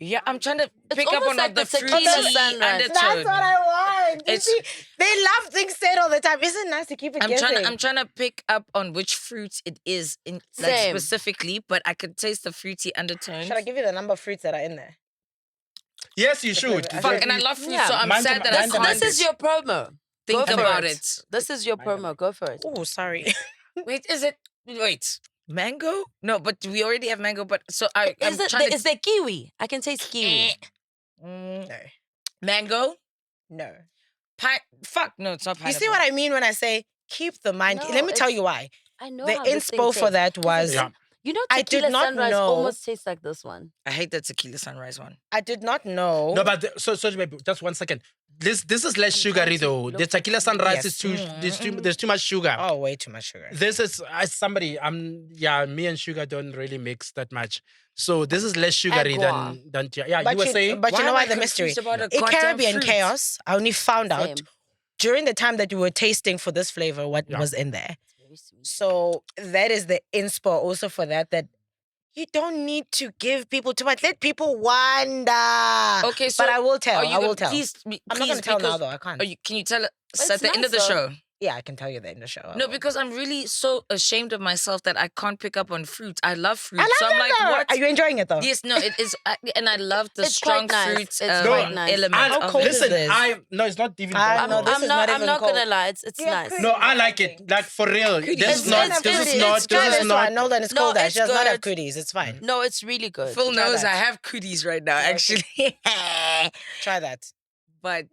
Yeah, I'm trying to pick up almost on like the the fruity tequila sunrise. That's undertone. what I want. You It's- see, they love things said all the time. Isn't it nice to keep it guessing? I'm trying to pick up on which fruit it is in Same. specifically, but I could taste the fruity undertones. Should I give you the number of fruits that are in there? Yes, you should. Fuck, and I love fruit, Yeah. so I'm Mind sad the- that mind I the can't This is your promo. think Go for about it. it. This is your promo. Go for it. Oh, sorry. Wait, is it? Wait, mango? No, but we already have mango. But so I'm trying to. Is there kiwi? I can taste kiwi. No. Mango? No. Fuck, no, it's not You pineapple. see what I mean when I say keep the mind? No, Let me tell it's- you why. I know The how this thing inspo for tastes. that was Yeah. You know, I did tequila not sunrise know- almost tastes like this one. I hate the tequila sunrise one. I did not know. No, but so baby, just 1 second. This is less I'm sugary trying to though. look The tequila at- sunrise Yes. is too there's too much sugar. Oh, way too much sugar. This is somebody. Me and sugar don't really mix that much. So this is less sugary Angu. than yeah. But You were saying but you Why know am why I the confused mystery? about a In goddamn Caribbean fruit? Chaos, I only found out Same. during the time that you were tasting for this flavor what Yeah. was in there. It's very sweet. So that is the inspo also for that you don't need to give people too much. Let people wonder. Okay, so but I will tell. Are you I will gonna, tell. Please, I'm not going to tell now though. I can't. Can you tell us It's at the end of the nice, though. show? Yeah, I can tell you that in the show. I No, will. because I'm really so ashamed of myself that I can't pick up on fruit. I love fruit, I love so I'm it like, though. what? Are you enjoying it though? Yes, no, it is, and I love the It's strong quite nice. fruit It's quite nice. element How of cold it. is listen. this? No, it's not even. I that know, cold. this is not I'm even not cold. gonna lie. It's Yeah, nice. good. No, I like it. Like for real. Cooties. This is It's- not. it's- This it's- is not. it's Try This this is not. one. Nolan, it's No, cold. She it's does not have good. cooties. It's fine. No, it's really good. Phil Try knows that. I have cooties right now, actually. Try that. But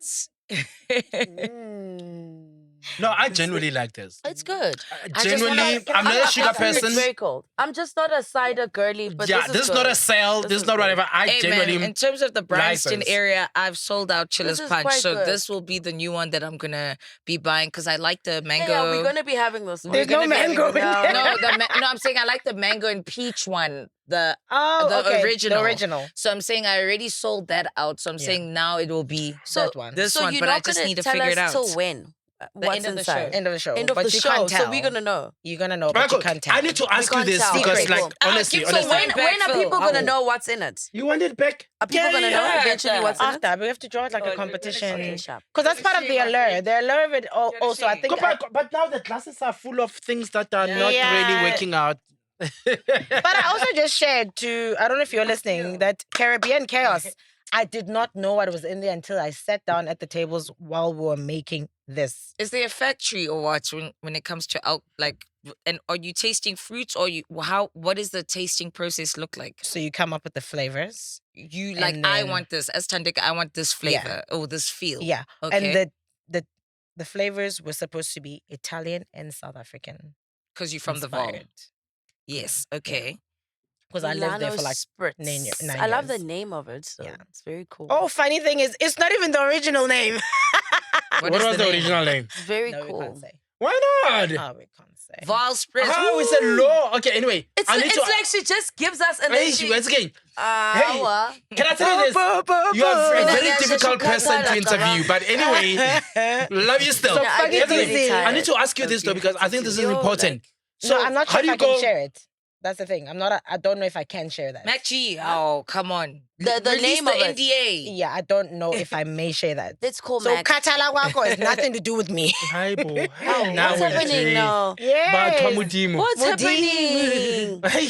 No, I genuinely like this. It's good. Genuinely, I'm not a sugar person. It's very cold. I'm just not a cider girly, but Yeah, this is not a good. sale. This is not whatever. I hey, man, genuinely. in terms of the Bryanston this. area, I've sold out Chillias This is Punch, quite so good. this will be the new one that I'm gonna be buying because I like the mango. Yeah, we're gonna be having this one. There's We're no gonna be having- mango in there. No, I'm saying I like the mango and peach one. The Okay. original. The original. So I'm saying I already sold that out. So I'm Yeah. saying now it will be That one. this so one, you're but not I just gonna need to tell figure us it out. till when? What's end of the inside? show. End of the show. End of but the you show. can't tell. So we're gonna know. You're gonna know, but you can't tell. I need to ask you can't this tell. because, Secret. like, Ah, honestly, give So some honestly. when are Phil. people gonna Oh. know what's in it? You want it back? Are people gonna know yeah, eventually what's in it? After, we have to draw it like a Okay, competition. sharp. Because that's part of the allure. The allure of it also, I think. But now the glasses are full of things that are not Yeah. really working out. But I also just shared I don't know if you're listening, that Caribbean Chaos, I did not know what was in there until I sat down at the tables while we were making this. Is there a factory or what when it comes to and are you tasting fruits or what does the tasting process look like? So you come up with the flavors. You And like I then- want this as Thandeka, I want this flavor or this feel. Yeah. Okay. And the flavors were supposed to be Italian and South African. Because you're from the Val. inspired. Yes. Okay. Because I lived there Milano for like Spritz. 9 I love the years. name of it. So Yeah. it's very cool. Oh, funny thing is, it's not even the original name. What is was the name? original name? It's very No, we cool. can't say. Why not? Oh, we can't say. Val Spritz. How is it low? Okay, anyway. It's, I need it's to. like she just gives us an Hey, once again, Hey. hour. can I tell you this? You are a very Yeah, difficult she can't person to tell us interview. But anyway, love you still. So No, I fucking get easy. really I need to tired ask you of this though being because I think this is You're important. So I'm not how sure do if I you can go? share it. That's the thing. I don't know if I can share that. MacG. Oh, come on. The Release name the of it. NDA. Yeah, I don't know if I may share that. Let's call So Mac. Katala Wako has nothing to do with me. Hi, Bo. Oh, Now what's we're happening Jay. now? Batho Yeah. Modimo. What's happening? Hey,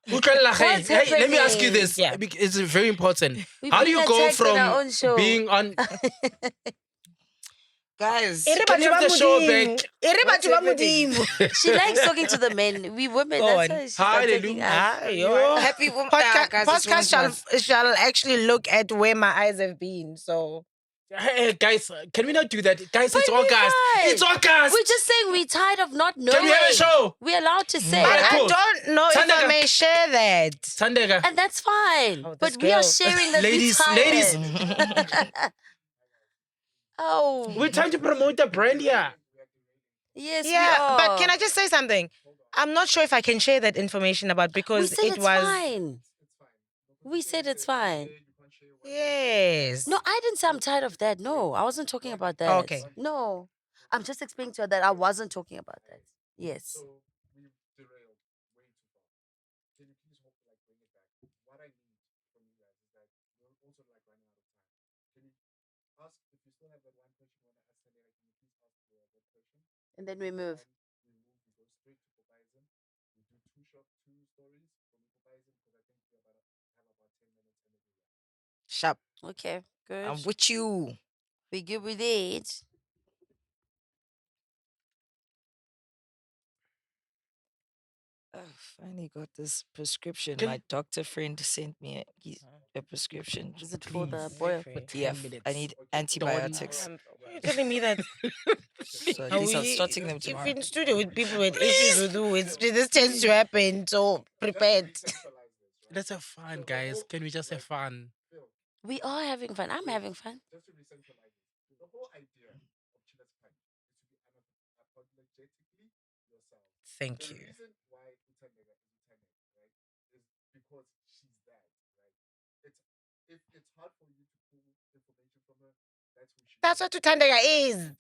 utlwela, hey, What's hey, let me ask you happening? this. Yeah. It's very important. We've How do been you go attacked on our own from show. being on? Guys. Can you have the show back? She likes talking to the men. We women. Go That's on. why she's not taking Hallelujah. us. Happy woman. Podcast shall actually look at where my eyes have been. So Hey, guys, can we not do that? Guys, it's But we August. fine. It's August. We're just saying we're tired of not knowing. Can we have a show? We're allowed to say. Alright, I cool. don't know if I Thandeka. may share that. Thandeka. And that's fine. Oh, but this we are girl. sharing that Ladies, we're ladies. tired. Oh. We're trying to promote the brand here. Yes, Yeah, we are. but can I just say something? I'm not sure if I can share that information about We because said it it's was fine. We said it's fine. yes. No, I didn't say I'm tired of that. No, I wasn't talking about that. Okay. No. I'm just explaining to her that I wasn't talking about that. Yes. And then we move. Sharp. Okay, good. I'm with you. We good with it. Oh, finally got this prescription. Can- My doctor friend sent me a prescription. Is it for the Please, boy? for 10 Yeah, minutes. I need antibiotics. You're telling me that So at least I'll start taking them if tomorrow. in studio with people with issues with who, this tends to happen. So prepared. Let's have fun, guys. Can we just have fun? We are having fun. I'm having fun. Thank you. That's what Thandeka is.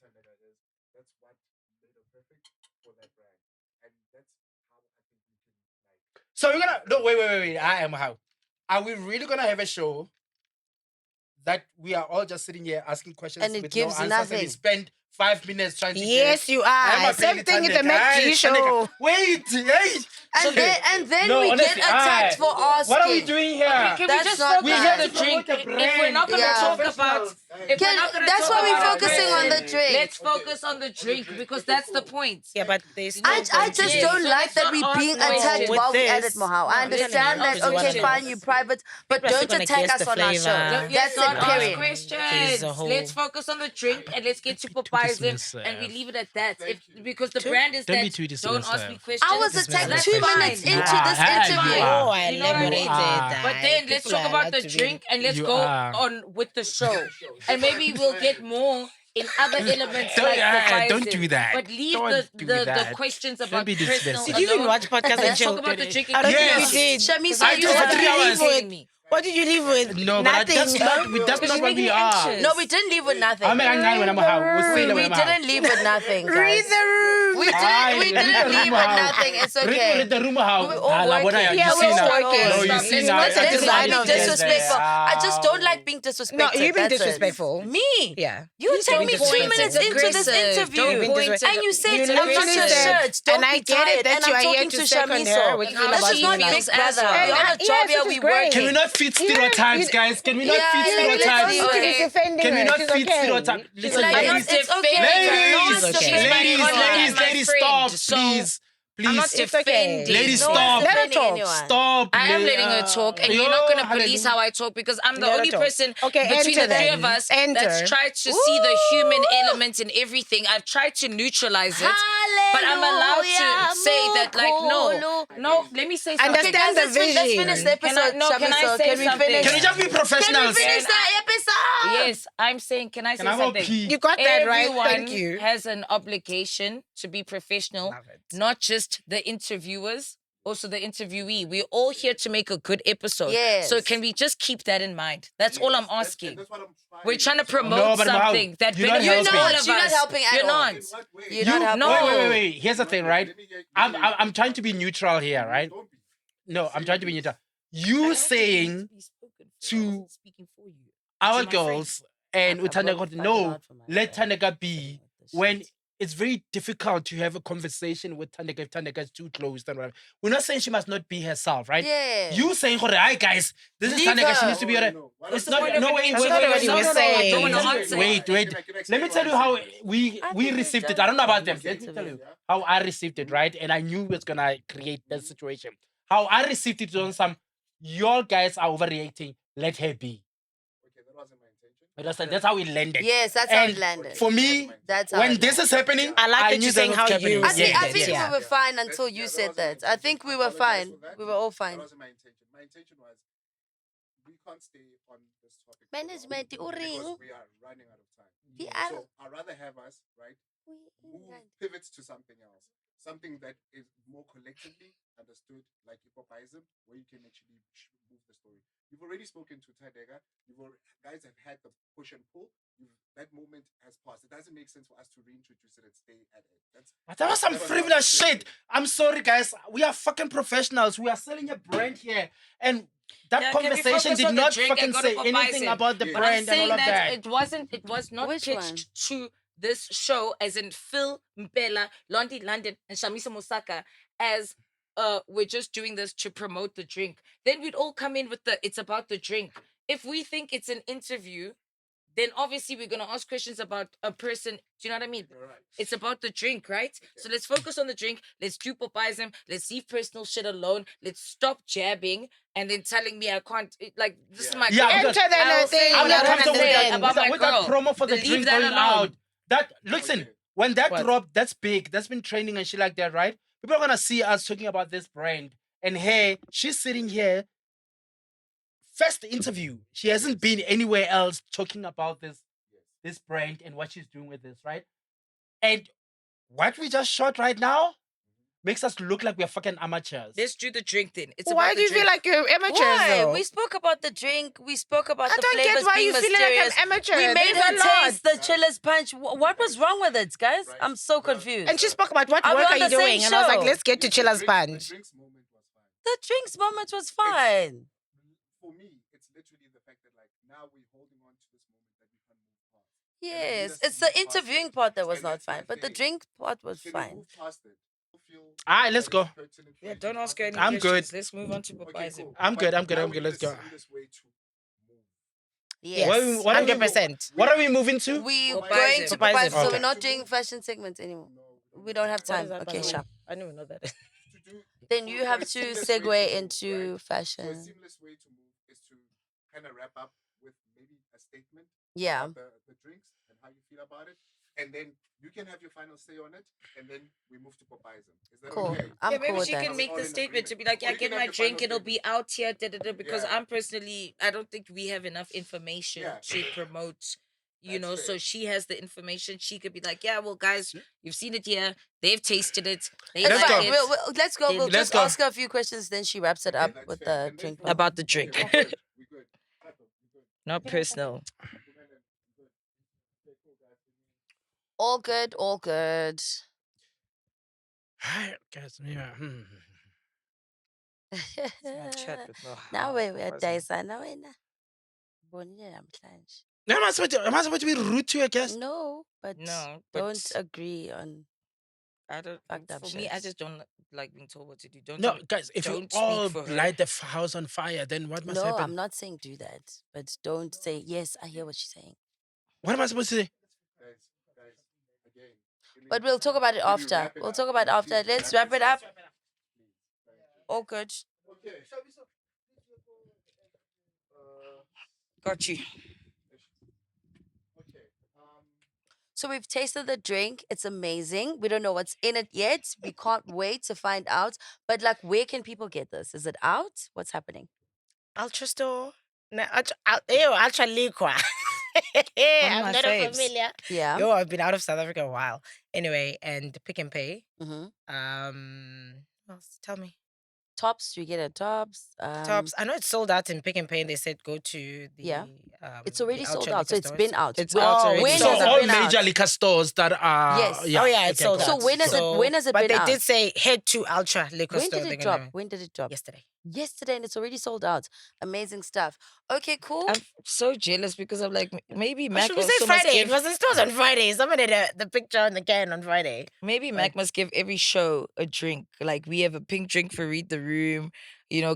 So we're gonna no wait. I am how. Are we really gonna have a show that we are all just sitting here asking questions And it with gives no answers and we nothing. spend 5 minutes trying to Yes, get, you "Am I are. Same playing thing with Thandeka? the MacG Hey, show. Thandeka." Wait, hey. And then No, we honestly, get attacked for asking. What are we doing here? Can we That's just not focus nice. on the drink? Promote the If we're not brand. going to Yeah. talk about, if we're not going to That's talk why we're about focusing on the person, drink. let's focus on the drink because that's the point. Yeah, but they still I just Yes, don't so like let's that not we're ask being questions. attacked with while we at it, this, Mohau. I no, understand let's that, not okay, ask fine, you private, but People are don't still gonna attack guess us the on our show. flavor. That's Let's it, not ask period. questions. a whole- Let's focus on the drink and let's get to Popayesim and we leave it at that. Because the brand is Don't that be too don't ask me dismissive. questions. I was That's attacked fine. 2 minutes Fine. into this Ah, interview. you are. Oh, I You know what I elaborated mean? that. But then let's People talk are about allowed the to be- drink and let's You go are. on with the show. And maybe we'll get more in other elements Don't- like Popayesim. don't do that. But leave Don't do the that. questions Don't about be personal dismissive. Did you even alone. watch podcast and Let's chill? talk about the drink. I don't think Yes. we did. Shamisa, I you do for have 3 to hours. leave with. What did you leave with? No, but Nothing. that's not Because what you we make me are. anxious. No, we didn't leave with nothing. I'm angry when I'm a house. We didn't leave with nothing, Read guys. the room. We didn't leave with nothing. It's okay. Read the rumor how. We were all working. Yeah, we're all working. No, you Stop. see Let's now. not set Let's the not line be of this. disrespectful. I just don't like being disrespectful. No, you've been That's it. disrespectful. Me? Yeah. You take don't me be 2 disrespectful. minutes It's into this aggressive. interview. Don't You've been point disrespectful. And you said You to me, literally your said- shirts, don't and I be get it tired. that And you I'm are here talking to to second her Shamiso. with how Let's she just not be feels big as brother. well. We're on a Yes, job which here, is we great. working. Can we not feed stereotypes, guys? Can we not Yeah, feed let's stereotypes? see. You Okay. need to be defending Can we her. not She's feed okay. stereotypes? Listen, Like, ladies, it's okay. Ladies, No one's okay. defending ladies, anyone. ladies, my ladies, friend, stop, so please. I'm not Please. defending. Ladies, No one's stop. Let her defending talk. anyone. Stop. I am letting her talk, and you're not going to police how I talk because I'm the Let her only talk. person Okay, between enter the three then. of us Enter. that's tried to see the human element in everything. I've tried to neutralize it, but I'm allowed to say that, like, no. Let me say something. Understand Okay, guys, the let's finish the vision. Can I- episode. no, can I Shamiso. say Can we something? finish? Can we just be Can we professionals? finish the episode? Yes, I'm saying. Can I say Can I go something? pee? You got that right. Everyone Thank you. has an obligation to be professional, Love it. not just the interviewers, also the interviewee. We're all here to make a good episode. Yes. So can we just keep that in mind? That's all I'm asking. We're trying to promote No, but how? something that You're not benefits helping. all of us. You're not helping at You're all. not. You're not helping. no. Wait. Here's the thing, right? I'm trying to be neutral here, right? No, I'm trying to be neutral. You saying to our girls and with Thandeka, no, let Thandeka be, when it's very difficult to have a conversation with Thandeka if Thandeka is too close. And whatever. We're not saying she must not be herself, right? Yeah. You saying, hi guys, this is Leave Thandeka, she her. needs to be. It's not. point of No, an wait, That's not what you were saying. I don't want to answer. Wait. Let me tell you how we received it. I don't know about them. Let me tell you how I received it, right? And I knew it was gonna create that situation. How I received it on some, your guys are overreacting. Let her be. That's how it landed. Yes, that's how it And landed. For me, That's how when it this is happening, I like that knew you're saying was how happening. you I think, Yeah, yeah. we were fine until you said that. I think we were fine. We were all fine. That wasn't my intention. My intention was we can't stay on this topic. for long Management, because uring. we are running out of time. We are- So I'd rather have us, right, pivot to something else. Something that is more collectively understood, like Popayesim, where you can actually move the story. You've already spoken to Thandeka. Guys have had the push and pull. That moment has passed. It doesn't make sense for us to reintroduce it and stay at it. That was some that was frivolous my shit. I'm sorry, guys. We are fucking professionals. We are selling a brand here. And that Yeah, can we conversation focus did on the not drink and fucking go to say anything Popayesim? about the Yeah. But I'm brand and saying all of that that. it was not Which pitched to this show as in Phil Mpela, Londie, London, and Shamisa Musaka as we're just doing this to promote the drink. Then we'd all come in with it's about the drink. if we think it's an interview, then obviously we're gonna ask questions about a person. Do you know what I mean? It's about the drink, right? So let's focus on the drink. Let's do Popayesim. Let's leave personal shit alone. Let's stop jabbing and then telling me I can't. Like this is my Yeah, girl. because Enter the I'll say thing. I'm what not I wanna comfortable with say that, about my with that girl. promo for the Leave drink that going alone. out. That listen, Okay. when that What? dropped, that's big. That's been training and shit like that, right? People are gonna see us talking about this brand. And hey, she's sitting here. First interview. She hasn't been anywhere else talking about this brand and what she's doing with this, right? And what we just shot right now makes us look like we're fucking amateurs. Let's do the drink then. It's Why about do you the feel drink. like you're amateurs Why? though? We spoke about the drink. We spoke about I the don't get flavors why being you feeling mysterious. like an amateur. We made There's her a lot. taste the Chillias punch. What was wrong with it, guys? I'm so confused. And she spoke about what Are we work on are you the same doing? And I was like, show? let's get to Chillias The Punch. drinks moment was fine. The drinks moment was fine. For me, it's literally the fact that like now we're holding on to this moment that we can't move past. Yes, us it's move the past interviewing it. part that was And not that's my fine, but the thing. drink part was Can we fine. move past it? Feel Alright, let's that go. it's pertinent for Yeah, you to don't ask her any I'm questions. good. Let's move on to Okay, Popayesim. cool. I'm good, But I'm good, now I'm we're good. in Let's the go. seamless way to move. Yes. What are we- 100%. What are we moving to? We Popayesim. going to Popayesim, so Okay. we're not doing fashion segments anymore. We don't have What is time. that, by Okay, the way? sharp. I didn't even know that. To do, Then for- you for have a to seamless way segue move, into right? So a fashion. seamless way to move is to kind of wrap up with maybe a statement Yeah. about the drinks and how you feel about it. And then you can have your final say on it. And then we move to Popayesim. Is that Cool. okay? I'm Yeah, cool maybe with she that. can make All the in statement to agreement. be like, Or yeah, you can get have my your drink, final it'll be statement. out here, because Yeah. I'm personally, I don't think we have enough information Yeah. to promote, That's so fair. she has the information. She could be like, yeah, well, guys, you've seen it here. They've tasted it. They It's Let's like fine. go. it. Let's go. Then- We'll Let's just go. ask her a few questions, then she wraps it Okay, up that's with fair. the And then drink for- part. About the drink. Okay, we're good. We're good. We're good. Not personal. Okay, cool, guys. All good, all good. Alright, guys. Yeah. Now we're Dyson. Now we're namhlanje. Am I supposed to be rude to your guest? No, but No, but don't agree on I don't. fucked up For me, I shit. just don't like being told what to do. Don't No, tell me- guys, if you don't speak all for her. light the house on fire, then what must No, happen? I'm not saying do that, but don't say yes. I hear what she's saying. What am I supposed to say? Guys, again. But we'll talk about it Can you after. wrap it We'll up? talk about it Can you after. please Let's wrap wrap it this up. up? Please. All good. Okay. Got you. Okay. So we've tasted the drink. It's amazing. We don't know what's in it yet. We can't wait to find out. But like, where can people get this? Is it out? What's happening? Ultra store. No, Ultra Liqua. I'm my not faves. familiar. Yeah. Yo, I've been out of South Africa a while. Anyway, and Pick and Pay. Mm-hmm. What else? Tell me. Tops. Do you get it? Tops. Tops. I know it's sold out in Pick and Pay. And they said go to the. Yeah. It's the already sold Ultra out. So liquor it's stores. been out. It's When- out already. When So has it all been major out? liquor stores that are Yes. Oh yeah, it's okay, sold cool. out. So when has it But been they out? did say head to Ultra liquor When store. did They're it drop? gonna- When did it drop? Yesterday. Yesterday, and it's already sold out. Amazing stuff. Okay, cool. I'm so jealous because I'm like, maybe Or Mac should we also say must Friday? It give, was in stores on Friday. Someone did the picture on the can on Friday. maybe Mac must give every show a drink. Like we have a pink drink for Read the Room,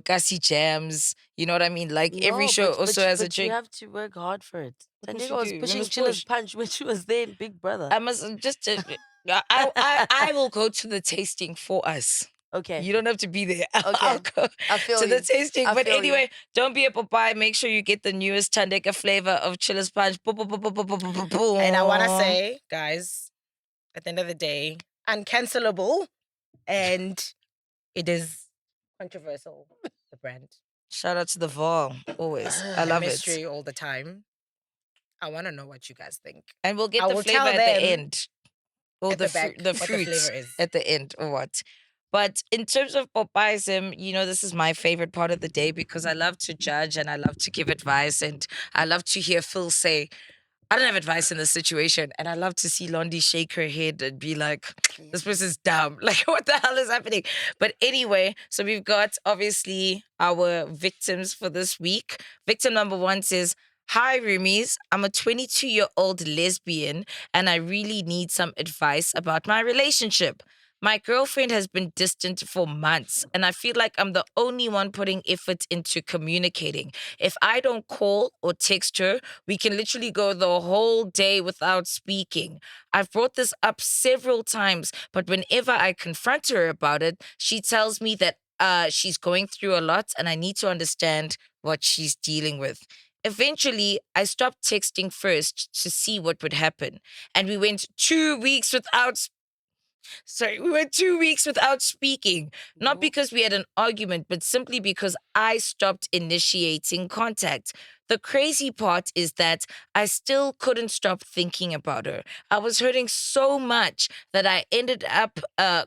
Cassie Jams. You know what I mean? Like every No, show but also has a you drink. have to work hard for it. What must Thandeka you was do? We pushing must Chillias push. punch when she was there in Big Brother. I must just. I will go to the tasting for us. Okay. You don't have to be there. I'll Okay. go I feel to the you. tasting. I But feel you. anyway, don't be a Popeye. Make sure you get the newest Thandeka flavor of Chillias Punch. And I want to say, guys, at the end of the day, uncancelable, and it is controversial. The brand, Shout out to the Vol. Always. I love mystery it. all the time. I want to know what you guys think. And we'll get I the will flavor tell at the them end. Or at the the back the what the fruit flavor is. at the end or what. But in terms of Popayesim, this is my favorite part of the day because I love to judge and I love to give advice and I love to hear Phil say, I don't have advice in this situation. And I love to see Londie shake her head and be like, this person's dumb. Like, what the hell is happening? But anyway, so we've got obviously our victims for this week. Victim number 1 says, hi, roomies. I'm a 22-year-old lesbian and I really need some advice about my relationship. My girlfriend has been distant for months, and I feel like I'm the only one putting effort into communicating. If I don't call or text her, we can literally go the whole day without speaking. I've brought this up several times, but whenever I confront her about it, she tells me that she's going through a lot and I need to understand what she's dealing with. Eventually, I stopped texting first to see what would happen. And we went 2 weeks without we went 2 weeks without speaking. Not because we had an argument, but simply because I stopped initiating contact. The crazy part is that I still couldn't stop thinking about her. I was hurting so much that I ended up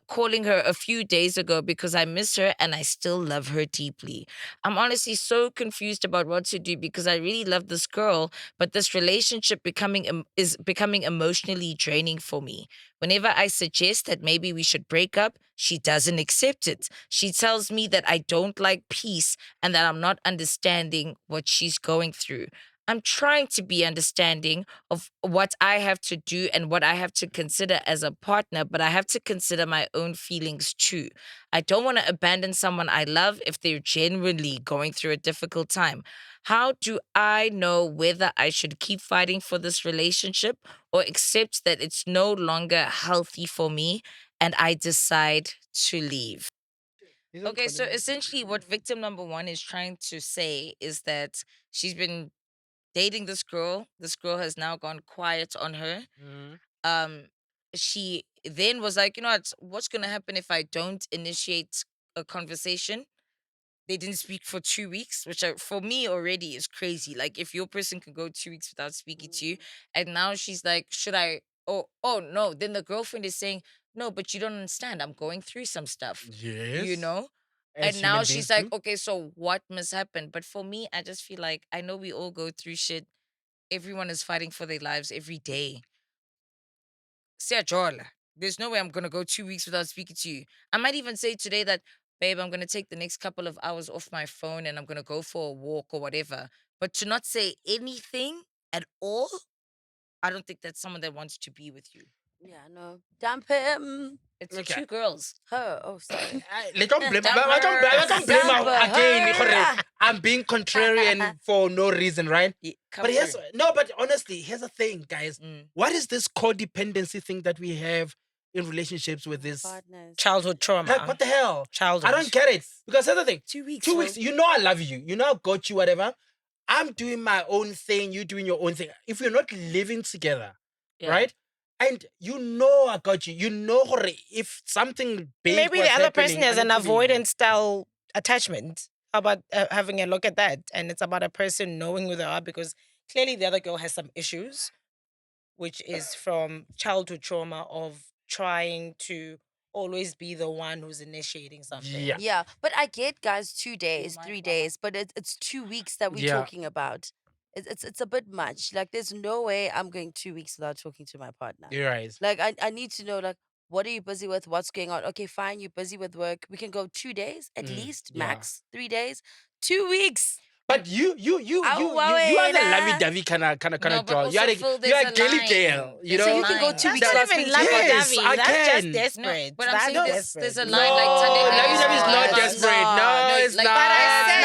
calling her a few days ago because I miss her and I still love her deeply. I'm honestly so confused about what to do because I really love this girl, but this relationship is becoming emotionally draining for me. Whenever I suggest that maybe we should break up, she doesn't accept it. She tells me that I don't like peace and that I'm not understanding what she's going through. I'm trying to be understanding of what I have to do and what I have to consider as a partner, but I have to consider my own feelings too. I don't want to abandon someone I love if they're genuinely going through a difficult time. How do I know whether I should keep fighting for this relationship or accept that it's no longer healthy for me and I decide to leave? Okay, so essentially, what victim number one is trying to say is that she's been dating this girl. This girl has now gone quiet on her. Mhm. She then was like, you know what's gonna happen if I don't initiate a conversation? They didn't speak for 2 weeks, which for me already is crazy. Like if your person can go 2 weeks without speaking to you, and now she's like, should I? Oh no. Then the girlfriend is saying, no, but you don't understand. I'm going through some stuff. Yes. You know. As And now human she's beings like, do. okay, so what must happen? But for me, I just feel like I know we all go through shit. Everyone is fighting for their lives every day. Siyajola. There's no way I'm gonna go 2 weeks without speaking to you. I might even say today that, babe, I'm gonna take the next couple of hours off my phone and I'm gonna go for a walk or whatever. But to not say anything at all, I don't think that's someone that wants to be with you. Yeah, no. Dump him. It's Okay. two girls. Her. Oh, sorry. Let don't blame Dump I don't blame Dump her again. her. Gore. I'm being contrarian for no reason, right? Come But here's through. no, but honestly, here's the thing, guys. Mm. What is this codependency thing that we have in relationships with this? Partners. Childhood trauma. Heck, what the hell? Childhood. I don't get it. Because here's the thing. 2 weeks. 2 weeks, you know I love you. You know I got you, whatever. I'm doing my own thing, you doing your own thing. If we're not living together, Yeah. right? And you know I got you. You know if something big Maybe was the other person happening, has I an need to leave. avoidance style attachment. How about having a look at that? And it's about a person knowing who they are because clearly the other girl has some issues, which is from childhood trauma of trying to always be the one who's initiating something. Yeah. Yeah, but I get, guys, 2 days, mind 3 Mama. days, but it's 2 weeks that we're Yeah. talking about. It's a bit much. Like, there's no way I'm going 2 weeks without talking to my partner. You're right. Like, I need to know, like, what are you busy with? What's going on? Okay, fine, you're busy with work. We can go 2 days at least, yeah. max 3 days, 2 weeks. But you are the Awawena. lovey-dovey kind of No, girl. but You are also, Phil, you there's are a a girly line. girl. You There's know. a You can go line. 2 That's weeks not without even speaking to lovey your Yes, dovey. I That's just can. desperate. But I'm That's saying desperate. there's a No, line like Thandeka lovey-dovey is not it's desperate. not. No, No, it's like- not. But I It's said,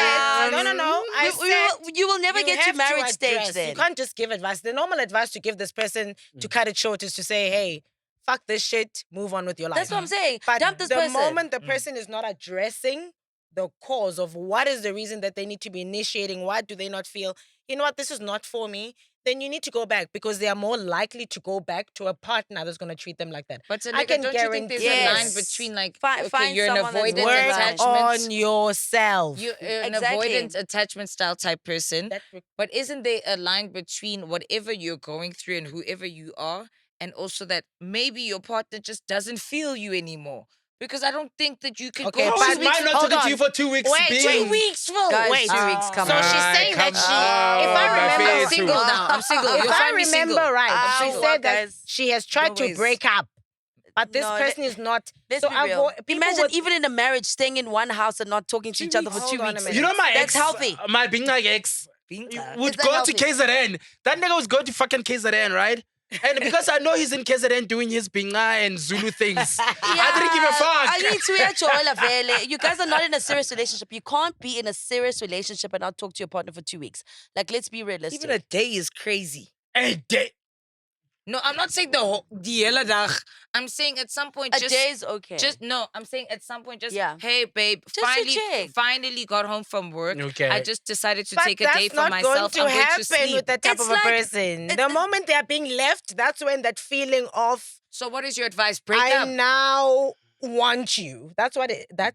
not. no. I said You will never you get to have marriage stage address. then. You can't just give advice. The normal advice to give this person to cut it short is to say, hey, fuck this shit, move on with your life. That's what I'm saying. But Dump this the person. moment the person is not addressing the cause of what is the reason that they need to be initiating, why do they not feel, you know what, this is not for me, then you need to go back because they are more likely to go back to a partner that's going to treat them like that. But I Thandeka, can don't you think there's guarantee- a line Yes. between like, Find you're an someone that's avoidant more Work aligned. attachment. on yourself. You're an Exactly. avoidant attachment style type person. That But isn't there a line between whatever you're going through and whoever you are, and also that maybe your partner just doesn't feel you anymore? Because I don't think that you could Okay, go How but is 2 mine weeks. not hold talking to on. you for 2 weeks? Wait, being- 2 weeks, Phil. Guys, Wait. 2 weeks, come So on. she's saying that Come she, on, if I my remember, face. I'm single now. I'm single. if You'll I find me remember single. right, Ah, she well, said that guys, she has tried to always. break up, but this No, person is not. Let's so be real. people Imagine with- even in a marriage, staying in one house and not talking to 2 each other for weeks. 2 Hold on a weeks. minute. You know my That's ex, healthy. my being like ex, Binka. would Is that go healthy? to KZN. That nigga was going to fucking KZN, right? And because I know he's in KZN doing his Binga and Zulu things, I didn't give a fuck. I need to vele. You guys are not in a serious relationship. You can't be in a serious relationship and not talk to your partner for 2 weeks. Like, let's be realistic. Even a day is crazy. A day. No, I'm not saying the hele dag. I'm saying at some point a day is okay. I'm saying at some point hey babe, Just to check. finally got home from work. Okay. I just decided to But take a day for myself. That's not going to happen with that type It's of a like- person. The moment they are being left, that's when that feeling of So what is your advice? Break I up. now want you. That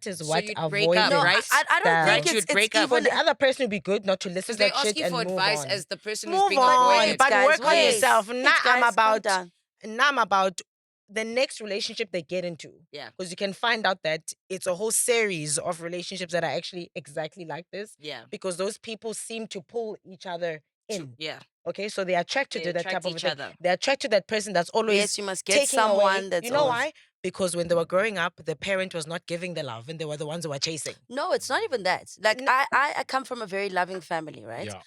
is So what you'd avoidance break up, no, right? I don't does. think Right, you'd it's break up. For even the other person, it would be good not to listen Because to they're that shit asking and for move advice on. as the person who's Move being on, avoided. but guys, work on wait. yourself. Wait, Now guys, I'm calm down. about the next relationship they get into. Yeah. Because you can find out that it's a whole series of relationships that are actually exactly like this. Yeah. Because those people seem to pull each other in. Yeah. Okay, so they're attracted They to that attract type of each thing. other. They're attracted to that person that's always Yes, you must get taking someone away. that's You know off. why? Because when they were growing up, the parent was not giving the love, and they were the ones who were chasing. No, it's not even that. Like I come from a very loving family, right? Yeah.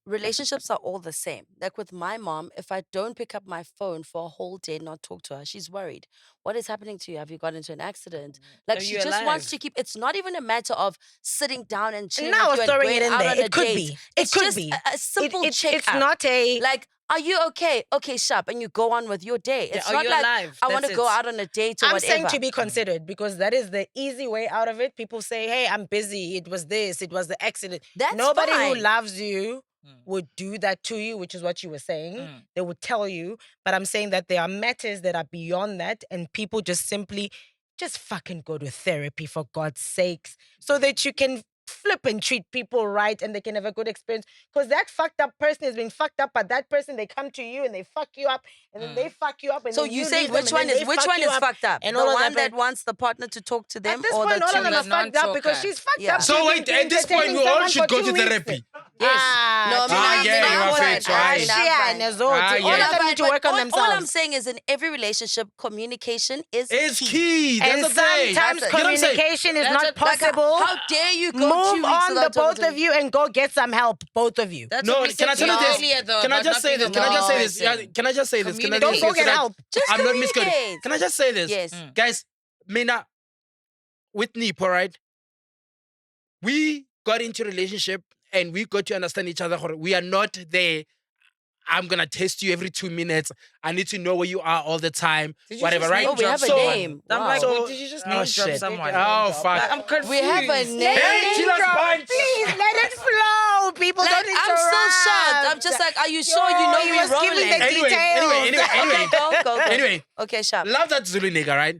Relationships are all the same. Like with my mom, if I don't pick up my phone for a whole day and not talk to her, she's worried. What is happening to you? Have you got into an accident? Like Are she you just wants alive? to keep. It's not even a matter of sitting down and chilling Now with you and throwing going it in out there. on a It could date. be. It It's could just be. a simple It's check-up. not a Like, are you okay? Okay, sharp, and you go on with your day. Yeah, It's are not you like alive? I want to That's go it. out on a date or I'm whatever. saying to be considered because that is the easy way out of it. People say, hey, I'm busy. It was this. It was the accident. That's Nobody who fine. loves you would do that to you, which is what you were saying. They would tell you. But I'm saying that there are matters that are beyond that and people just simply just fucking go to therapy for God's sakes so that you can flip and treat people right and they can have a good experience. Because that fucked up person has been fucked up, but that person, they come to you and they fuck you up and then they fuck you up. And So then you you say leave them, which and one then is they which fuck one you is up fucked up? and The all of one that, that wants the partner to talk to them, At this or point, the all two of them the are fucked up because non-talker. she's fucked Yeah. up. So She's wait, been at this point, entertaining we all someone should for go 2 to weeks. therapy. No, Ah, yeah, you are fit, right? All of them need to work on themselves. All I'm saying is, in every relationship, communication is It's key. key. That's And the thing. sometimes That's it. You know what I'm saying? communication is That's not it. Like, possible. How dare you go 2 Move weeks on, the without talking both to of me? you, and go get some help, both of you. That's No, what we can I said tell you to this? earlier, though. Can I about just not say being this? a Can I just say bad this? Yeah, person. can I just say this? Can I Communicate. just Don't say go this? get help. Just I'm not misquoted. communicate. Can I just say this? Yes. Guys, Mina, with Nipo, right? We got into a relationship and we got to understand each other. We are not there. I'm gonna test you every 2 minutes. I need to know where you are all the time. Did you Whatever, just right? Oh, we have a name. I'm Wow. like, So- did you just oh, name drop shit. someone? Oh, fuck. I'm confused. We have a name. Hey, Chillias punch. Please let it flow. People Like, don't I'm interrupt. so shocked. I'm just like, are you sure you know he we're was giving rolling? the details. Anyway. Go. Anyway, Okay, sharp. love that Zulu nigga, right?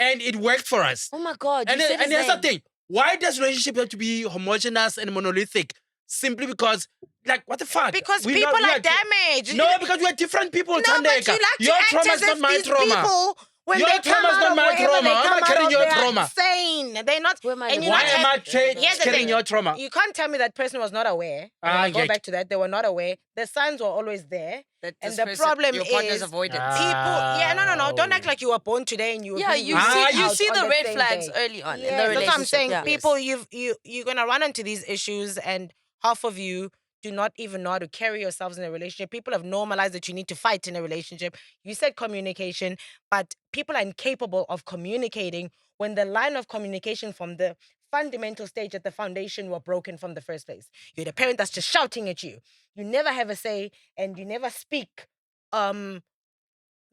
And it worked for us. Oh my God, you And, said his here's the name. thing. Why does relationship have to be homogenous and monolithic? Simply because, like, what the fuck? Because We people we are damaged. No, because we're different people, No, but Thandeka. you like Your to act trauma as is not if my these trauma. people, when Your they come trauma is out not of my wherever trauma. they I'm come not out carrying of, your they are trauma. sane. They're not. Who am I And you Why not am I have- Here's the carrying thing. your trauma? You can't tell me that person was not aware. Ah, Go yeah. back to that. They were not aware. The signs were always there. That And this the person- problem your partner's is avoidance. No. Don't act like you were born today and you were Yeah, being you released see, you out see on the red same flags day. early on in the Yes, relationship. that's what I'm saying. Yeah. People, you're gonna run into these issues, and half of you do not even know how to carry yourselves in a relationship. People have normalized that you need to fight in a relationship. You said communication, but people are incapable of communicating when the line of communication from the fundamental stage at the foundation were broken from the first place. You're the parent that's just shouting at you. You never have a say, and you never speak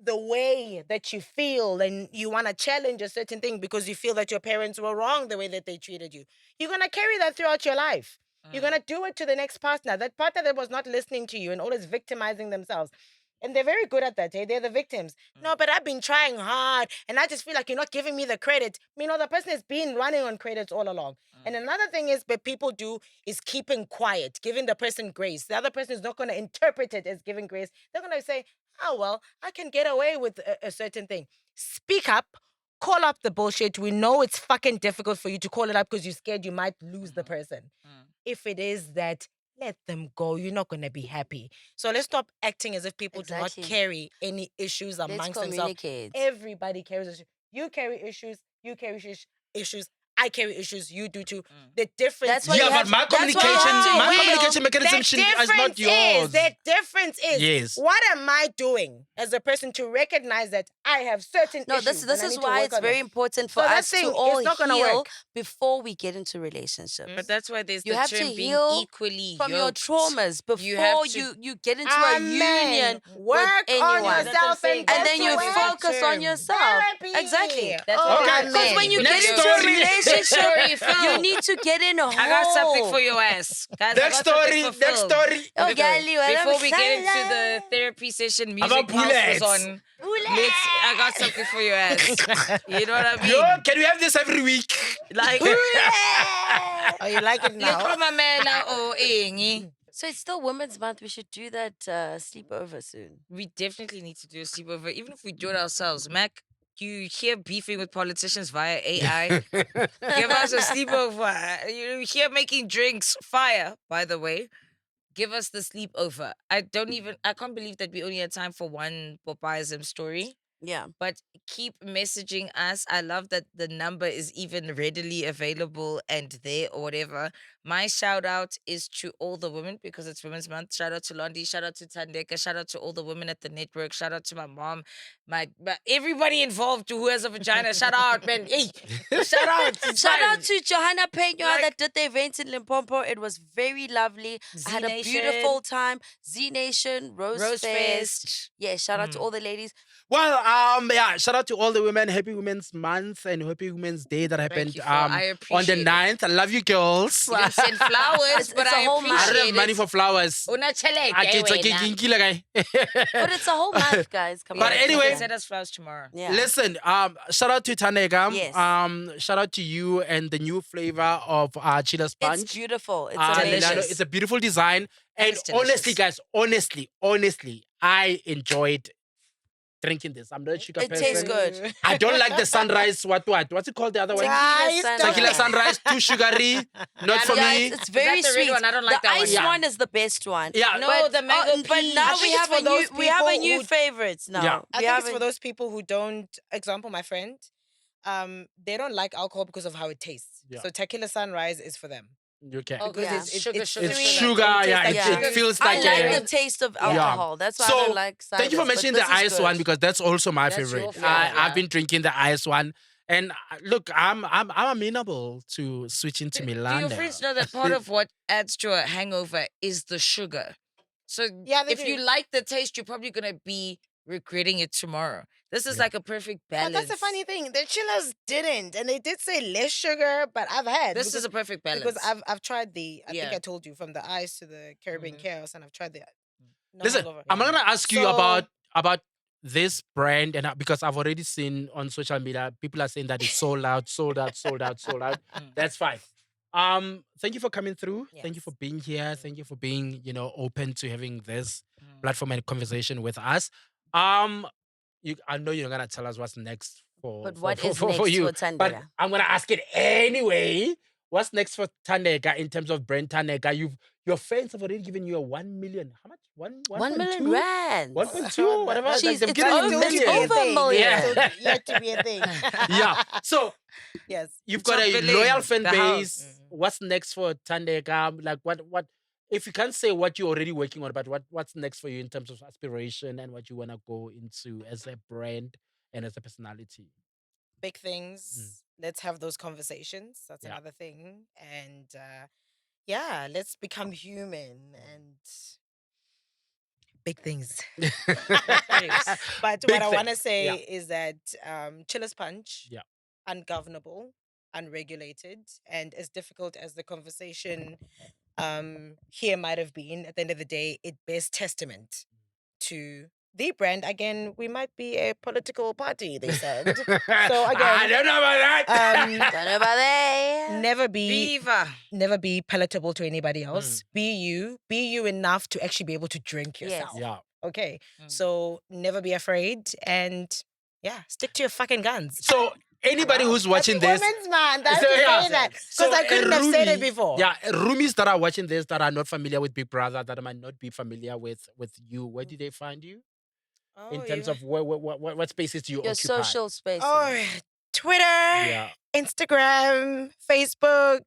the way that you feel, and you want to challenge a certain thing because you feel that your parents were wrong the way that they treated you. You're going to carry that throughout your life. You're going to do it to the next partner. That partner that was not listening to you and always victimizing themselves. And they're very good at that, eh? They're the victims. No, but I've been trying hard, and I just feel like you're not giving me the credit. The person has been running on credits all along. And another thing is, what people do is keeping quiet, giving the person grace. The other person is not going to interpret it as giving grace. They're going to say, oh, well, I can get away with a certain thing. Speak up. Call up the bullshit. We know it's fucking difficult for you to call it up because you're scared you might lose the person. If it is that, let them go. You're not going to be happy. So let's stop acting as if people do Exactly. not carry any issues Let's amongst themselves. communicate. Everybody carries issues. You carry issues. You carry issues. I carry issues, you do too. The difference That's why Yeah, you but have- my that's why you communication, have to my heal. communication mechanism is not yours. The difference is, Yes. what am I doing as a person to recognize that I have certain No, issues? this and I is need to why work it's on very them. important for So that us thing to is all not gonna heal work. before we get into relationships. But that's why there's You the have to term being heal equally from your yoked. traumas You have before to- you get into a union Work with on anyone. yourself and And then you that's the focus on term. yourself. Therapy. Exactly. That's Oh, Okay. Because when amen. you Next get into story. a relationship, Story, Phil. you need to get in a hole. I got something for your ass. Guys, I Next got something story, for next Phil. story. Oh, Before- Gali, well, Before I'm we get into excited. the therapy session, About music house was bullets. on. I got something for your ass. You know what I mean? Yo, can we have this every week? Like, Oh, you like it look now? from a man now. Oh, Ingy. So it's still Women's Month. We should do that sleepover soon. We definitely need to do a sleepover, even if we do it ourselves. Mac, you hear beefing with politicians via AI. Give us a sleepover. You hear making drinks fire, by the way. Give us the sleepover. I can't believe that we only had time for one Popayesim story. Yeah. But keep messaging us. I love that the number is even readily available and there or whatever. My shout out is to all the women because it's Women's Month. Shout out to Londie. Shout out to Thandeka. Shout out to all the women at the network. Shout out to my mom. My everybody involved who has a vagina. Shout out, man. Hey, shout out. It's Shout fine. out to Johanna Pena Like- that did the event in Limpopo. It was very lovely. I had a Z-Nation. beautiful time. Z Nation, Rose Rose Fest. Fest. Yeah, shout out to all the ladies. Well, yeah, shout out to all the women. Happy Women's Month and Happy Women's Day that happened you, Phil. I on the appreciate it. 9th. I love you, girls. You didn't send flowers, but it's a I whole I month. don't appreciate have money it. for flowers. Una chelete, Ah, ke- ke- wena. ke- nkile kae? But it's a whole month, guys. Come But on. anyway- Send us flowers tomorrow. Yeah. Listen, shout out to Thandeka. Yes. Shout out to you and the new flavor of Chillias Punch. It's beautiful. It's delicious. delicious. It's a beautiful design. And it's delicious. honestly, guys, honestly, I enjoyed drinking this. I'm not a sugar It person. tastes good. I don't like the sunrise. What's it called? The other one? Tequila sunrise, too sugary. Not for Yeah, me. it's very Is that the red sweet. one? I don't like the that one. ice Yeah. one is the best one. Yeah. No, But, the mango but peach. now I think it's for those we have a people new who- favorites now. Yeah. I We think have it's a- for those people who don't, example, my friend, they don't like alcohol because of how it tastes. Yeah. So tequila sunrise is for them. Okay. Oh, Yeah. it's sugar, it's sugar, It's sweet. sugar, It tastes yeah. like It, sugar. it feels I like like a. the taste of Yeah. alcohol. That's why I So, don't like cider. Thank you for mentioning the ice one because that's also my That's your favorite. favorite, I've yeah. been drinking the ice one, and look, I'm amenable to switching to Do Milan. your friends know that part of what adds to a hangover is the sugar? So Yeah, they if do. you like the taste, you're probably gonna be regretting it tomorrow. This is like a perfect balance. But that's the funny thing. The chillers didn't, and they did say less sugar. But I've had This is a perfect balance. because I've tried the. I think Yeah. I told you from the ice to the Caribbean chaos, and I've tried the. no Listen, hangover. I'm not gonna ask you So- about this brand, and because I've already seen on social media, people are saying that it's sold out, sold out, sold out, sold out. That's fine. Thank you for coming through. Thank you Yes. for being here. Thank you for being, open to having this Mm. platform and conversation with us. I know you're gonna tell us what's next for But for, what for, is for, next for you, for Thandeka? but I'm gonna ask it anyway. What's next for Thandeka in terms of brand Thandeka? Your fans have already given you a 1 million. How much? 1 million rand. 1.2, whatever. like, She's- they've it's given you over- a it's million. over a million. Yeah. Still yet to be a thing. Yeah. So Yes. you've Top got a billing, loyal fan the base. house. What's next for Thandeka? Like what? If you can't say what you're already working on, but what's next for you in terms of aspiration and what you wanna go into as a brand and as a personality? Big things. Let's have those conversations. That's Yeah. another thing. And yeah, let's become human and big things. But Big what I want to things, say yeah. is that Chillias Punch, Yeah. ungovernable, unregulated, and as difficult as the conversation here might have been, at the end of the day, it bears testament to the brand. Again, we might be a political party, they said. So I again, don't know about that. Don't know about that. never be palatable to anybody else. Be you enough to actually be able to drink Yes. yourself. Yeah. Okay. So never be afraid and stick to your fucking guns. So anybody who's watching this, Women's man, that's So, to yeah. say that. Because So, I couldn't have said it Rumi- before. Yeah, roomies that are watching this that are not familiar with Big Brother, that might not be familiar with you, where do they find you? In terms of what spaces do you Your occupy? social spaces. Oh, Twitter, Yeah. Instagram, Facebook.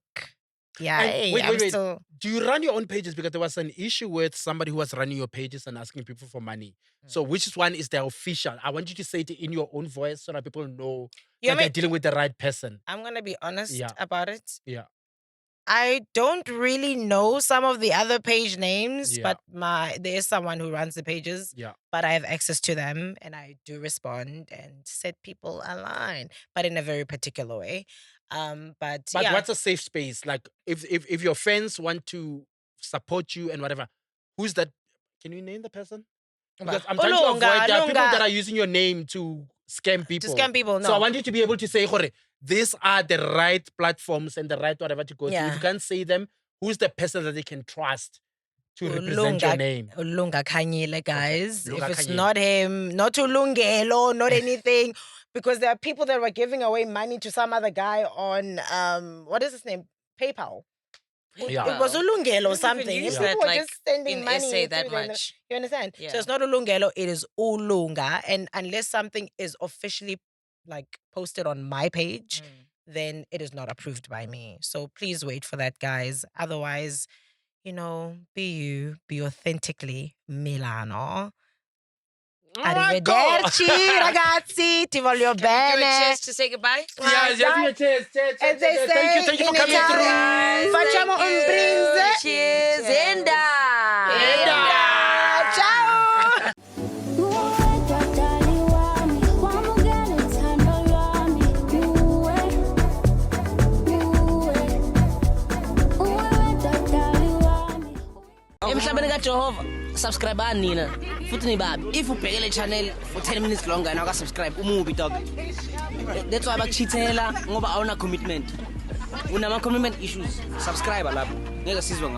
Yeah, And hey, wait. still... Do you run your own pages? Because there was an issue with somebody who was running your pages and asking people for money. So which one is the official? I want you to say it in your own voice so that people know that they're dealing with the right person. I'm going to be honest Yeah. about it. Yeah. I don't really know some of the other page names, Yeah. but there is someone who runs the pages. Yeah. But I have access to them and I do respond and set people aligned, but in a very particular way. But yeah. What's a safe space? Like if your fans want to support you and whatever, who's that? Can you name the person? Because I'm trying to avoid there are people that are using your name to scam people. To scam people, no. So I want you to be able to say, "Hore, these are the right platforms and the right whatever to go to." Yeah. If you can't say them, who's the person that they can trust to represent your name? Ulunga Kanyile, guys. Lunga If it's Kanyile. not him, not Ulungelo, not anything. Because there are people that were giving away money to some other guy on, what is his name? PayPal. Yeah. It was Ulungelo or something. use And people that, were like, just sending in money. essay that through the- much. You understand? Yeah. So it's not Ulungelo, it is Ulunga. And unless something is officially like posted on my page, then it is not approved by me. So please wait for that, guys. Otherwise, be you, be authentically Milano. Arrivederci, ragazzi. Ti voglio Can we do a bene. cheers to say goodbye? Yeah, cheers. As they say Thank you for in coming Italian, through. facciamo un brindisi. Cheers. Enda. Ciao. Emhlabeni kaJehova subscribe nina futhi nibabi if ubhekele channel for 10 minutes longer and subscribe umubi dog. That's why bakuchithela ngoba awuna commitment, unama commitment issues. Subscribe lapho ngeke sizwe ngawo.